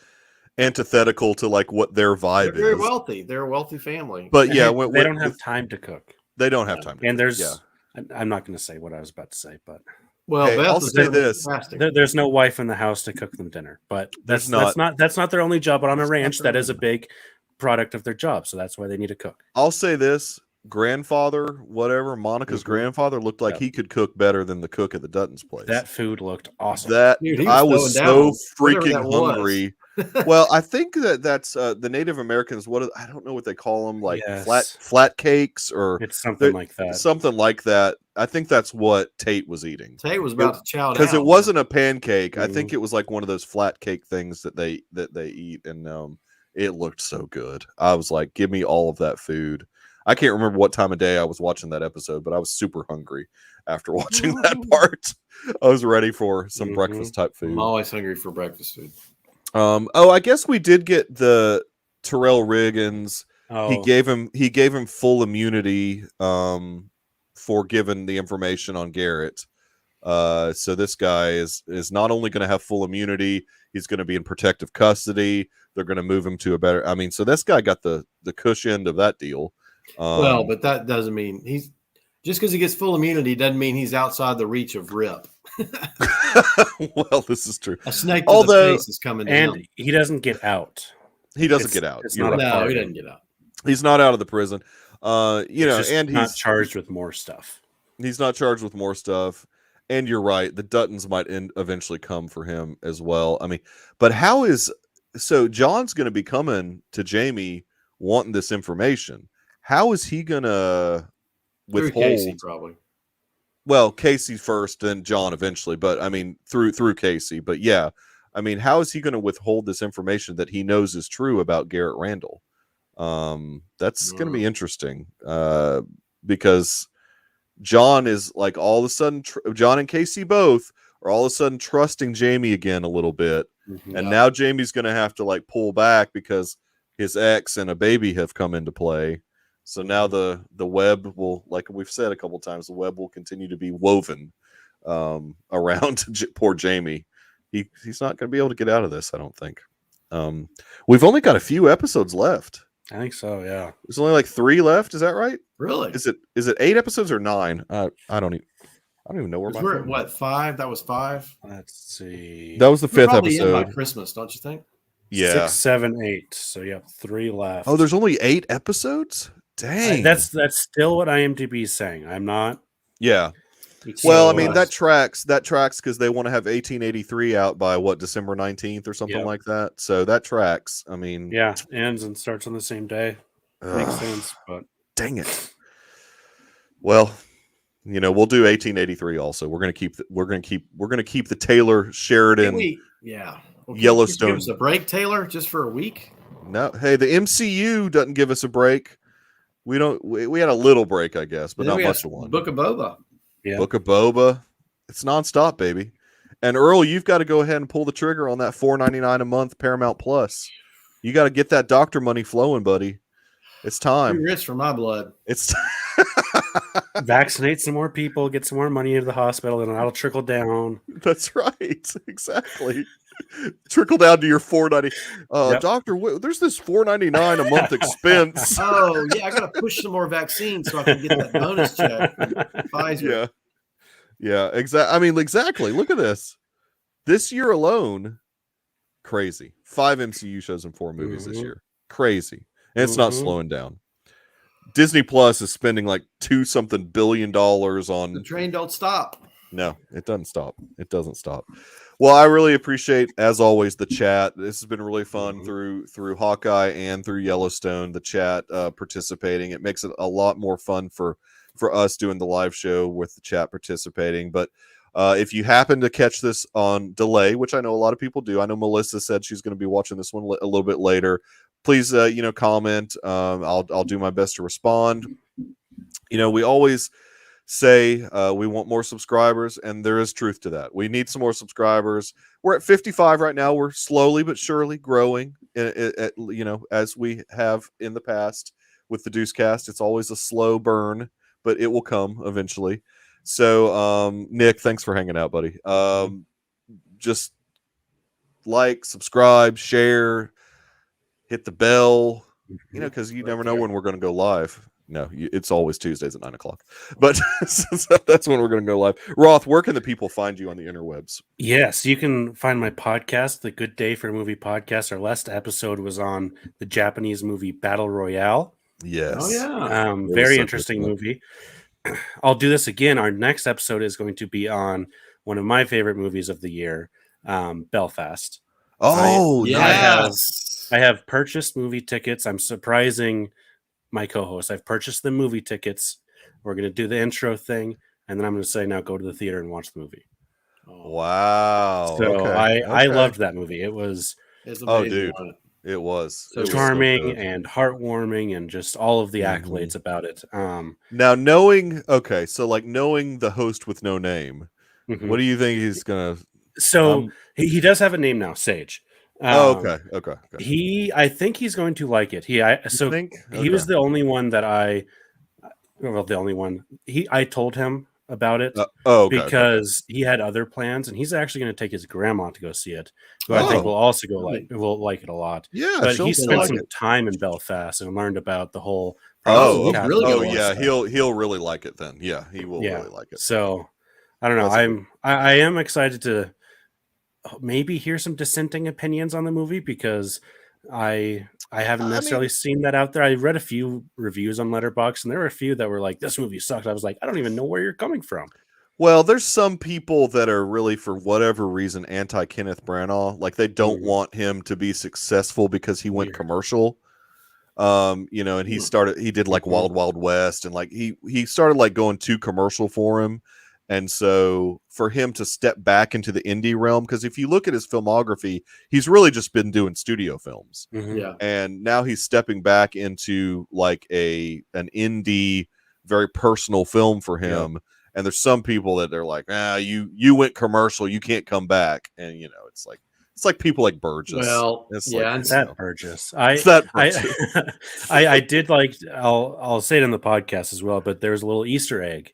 S1: antithetical to like what their vibe is.
S3: They're very wealthy. They're a wealthy family.
S1: But yeah,
S4: they don't have time to cook.
S1: They don't have time.
S4: And there's, I'm not going to say what I was about to say, but
S1: I'll say this:
S4: there's no wife in the house to cook them dinner. But that's not their only job. But on a ranch, that is a big product of their job, so that's why they need a cook.
S1: I'll say this: Monica's grandfather looked like he could cook better than the cook at the Dutton's place.
S4: That food looked awesome.
S1: I was so freaking hungry. Well, I think that's the Native Americans. I don't know what they call them, like flat cakes or
S4: it's something like that.
S1: Something like that. I think that's what Tate was eating.
S3: Tate was about to chow down
S1: because it wasn't a pancake. I think it was like one of those flat cake things that they eat, and it looked so good. I was like, give me all of that food. I can't remember what time of day I was watching that episode, but I was super hungry after watching that part. I was ready for some breakfast type food.
S3: I'm always hungry for breakfast food.
S1: I guess we did get the Terrell Riggins. He gave him full immunity for giving the information on Garrett. So this guy is not only going to have full immunity, he's going to be in protective custody. They're going to move him to a better. I mean, so this guy got the cush end of that deal.
S3: Well, but that doesn't mean he's just because he gets full immunity doesn't mean he's outside the reach of RIP.
S1: Well, this is true.
S3: A snake to the face is coming down.
S4: And he doesn't get out.
S1: He doesn't get out.
S3: He doesn't get out.
S1: He's not out of the prison. And
S4: he's not charged with more stuff.
S1: He's not charged with more stuff. And you're right. The Duttons might eventually come for him as well. I mean, but so John's going to be coming to Jamie wanting this information. How is he going to withhold?
S3: Through Casey, probably.
S1: Well, Casey first, then John eventually. But I mean, through Casey. But yeah, I mean, how is he going to withhold this information that he knows is true about Garrett Randall? That's going to be interesting because John is like all of a sudden, John and Casey both are all of a sudden trusting Jamie again a little bit. And now Jamie's going to have to like pull back because his ex and a baby have come into play. So now the web will, like we've said a couple of times, the web will continue to be woven around poor Jamie. He's not going to be able to get out of this, I don't think. We've only got a few episodes left.
S4: I think so, yeah.
S1: There's only like 3 left. Is that right?
S3: Really?
S1: Is it 8 episodes or 9? I don't even know where my.
S3: We're at what, 5? That was 5.
S4: Let's see.
S1: That was the 5th episode.
S3: By Christmas, don't you think?
S1: Yeah.
S4: 6, 7, 8. So you have 3 left.
S1: Oh, there's only 8 episodes? Dang.
S4: That's still what IMDb is saying. I'm not.
S1: Yeah. Well, I mean that tracks because they want to have 1883 out by December 19th or something like that. So that tracks. I mean,
S4: yeah, ends and starts on the same day. Makes sense, but
S1: dang it. Well, we'll do 1883 also. We're gonna keep the Taylor Sheridan. Yellowstone.
S3: Give us a break, Taylor, just for a week.
S1: No, hey, the MCU doesn't give us a break. We don't. We had a little break, I guess, but not much of one.
S3: Book of Boba.
S4: Yeah.
S1: Book of Boba. It's nonstop, baby. And Earl, you've got to go ahead and pull the trigger on that $4.99 a month Paramount Plus. You got to get that doctor money flowing, buddy. It's time.
S3: Too rich for my blood.
S1: It's
S4: vaccinate some more people, get some more money into the hospital, and that'll trickle down.
S1: That's right. Exactly. Trickle down to your $4.90. Doctor, there's this $4.99 a month expense.
S3: Oh yeah, I gotta push some more vaccines so I can get that bonus check from Pfizer.
S1: Yeah, exactly. I mean, exactly. Look at this. This year alone, crazy. 5 MCU shows and 4 movies this year. Crazy. And it's not slowing down. Disney Plus is spending like $2-something billion on.
S3: The train don't stop.
S1: No, it doesn't stop. It doesn't stop. Well, I really appreciate, as always, the chat. This has been really fun through Hawkeye and through Yellowstone. The chat participating, it makes it a lot more fun for us doing the live show with the chat participating. But if you happen to catch this on delay, which I know a lot of people do, I know Melissa said she's going to be watching this one a little bit later. Please, comment. I'll do my best to respond. We always say we want more subscribers, and there is truth to that. We need some more subscribers. We're at 55 right now. We're slowly but surely growing, as we have in the past with the Deucecast. It's always a slow burn, but it will come eventually. So, Nick, thanks for hanging out, buddy. Just like, subscribe, share, hit the bell, because you never know when we're going to go live. No, it's always Tuesdays at 9:00. But that's when we're going to go live. Roth, where can the people find you on the interwebs?
S4: Yes, you can find my podcast, The Good Day for a Movie Podcast. Our last episode was on the Japanese movie Battle Royale.
S1: Yes.
S3: Oh, yeah.
S4: Very interesting movie. I'll do this again. Our next episode is going to be on one of my favorite movies of the year, Belfast.
S1: Oh,
S3: yes.
S4: I have purchased movie tickets. I'm surprising my co-host. I've purchased the movie tickets. We're going to do the intro thing, and then I'm going to say, now go to the theater and watch the movie.
S1: Wow.
S4: So I loved that movie. It was
S1: dude. It was
S4: so charming and heartwarming, and just all of the accolades about it.
S1: Now, knowing the host with no name, what do you think he's gonna?
S4: So he does have a name now, Sage.
S1: Okay.
S4: I think he's going to like it. He was the only one that the only one. I told him about it because he had other plans, and he's actually going to take his grandma to go see it, who I think will also will like it a lot.
S1: Yeah,
S4: but he spent some time in Belfast and learned about the whole.
S1: He'll really like it then. Yeah, he will really like it.
S4: So I don't know. I am excited to maybe hear some dissenting opinions on the movie, because I haven't necessarily seen that out there. I read a few reviews on Letterboxd, and there were a few that were like, this movie sucked. I was like, I don't even know where you're coming from.
S1: Well, there's some people that are really, for whatever reason, anti-Kenneth Branagh. Like, they don't want him to be successful because he went commercial. And he did like Wild Wild West, and like he started like going too commercial for him. And so for him to step back into the indie realm, because if you look at his filmography, he's really just been doing studio films.
S3: Yeah.
S1: And now he's stepping back into like an indie, very personal film for him. Yeah. And there's some people that they're like, you went commercial, you can't come back. And it's like people like Burgess.
S3: Well,
S4: Burgess. I did like. I'll say it in the podcast as well. But there's a little Easter egg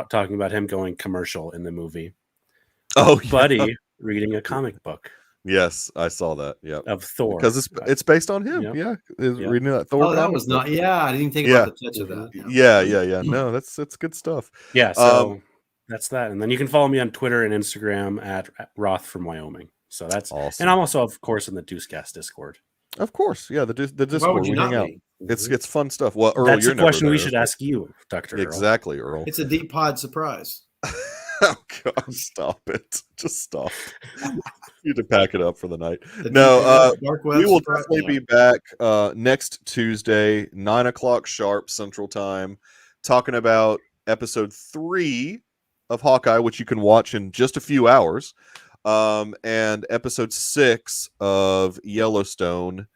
S4: talking about him going commercial in the movie.
S1: Oh,
S4: Buddy reading a comic book.
S1: Yes, I saw that. Yeah,
S4: of Thor,
S1: because it's based on him. Yeah, reading that Thor.
S3: Oh, that was not. Yeah, I didn't think about the touch of that.
S1: Yeah. No, that's good stuff.
S4: Yeah, so that's that. And then you can follow me on Twitter and Instagram at Roth from Wyoming. So that's awesome. And I'm also, of course, in the Deucecast Discord.
S1: Of course, yeah, the Discord. Why would you hang out. It's fun stuff. Well, Earl,
S4: that's a question we should ask you, Dr.
S1: Exactly, Earl.
S3: It's a deep pod surprise.
S1: Oh God, stop it! Just stop. You need to pack it up for the night. No, we will definitely be back next Tuesday, 9:00 sharp Central Time, talking about episode 3 of Hawkeye, which you can watch in just a few hours, and episode 6 of Yellowstone.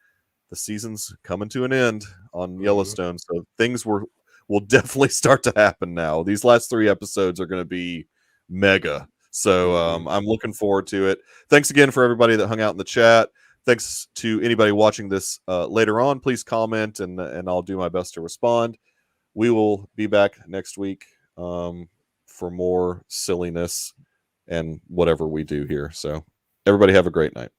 S1: The season's coming to an end on Yellowstone, so things will definitely start to happen now. These last 3 episodes are going to be mega, so I'm looking forward to it. Thanks again for everybody that hung out in the chat. Thanks to anybody watching this later on. Please comment, and I'll do my best to respond. We will be back next week for more silliness and whatever we do here. So Everybody have a great night.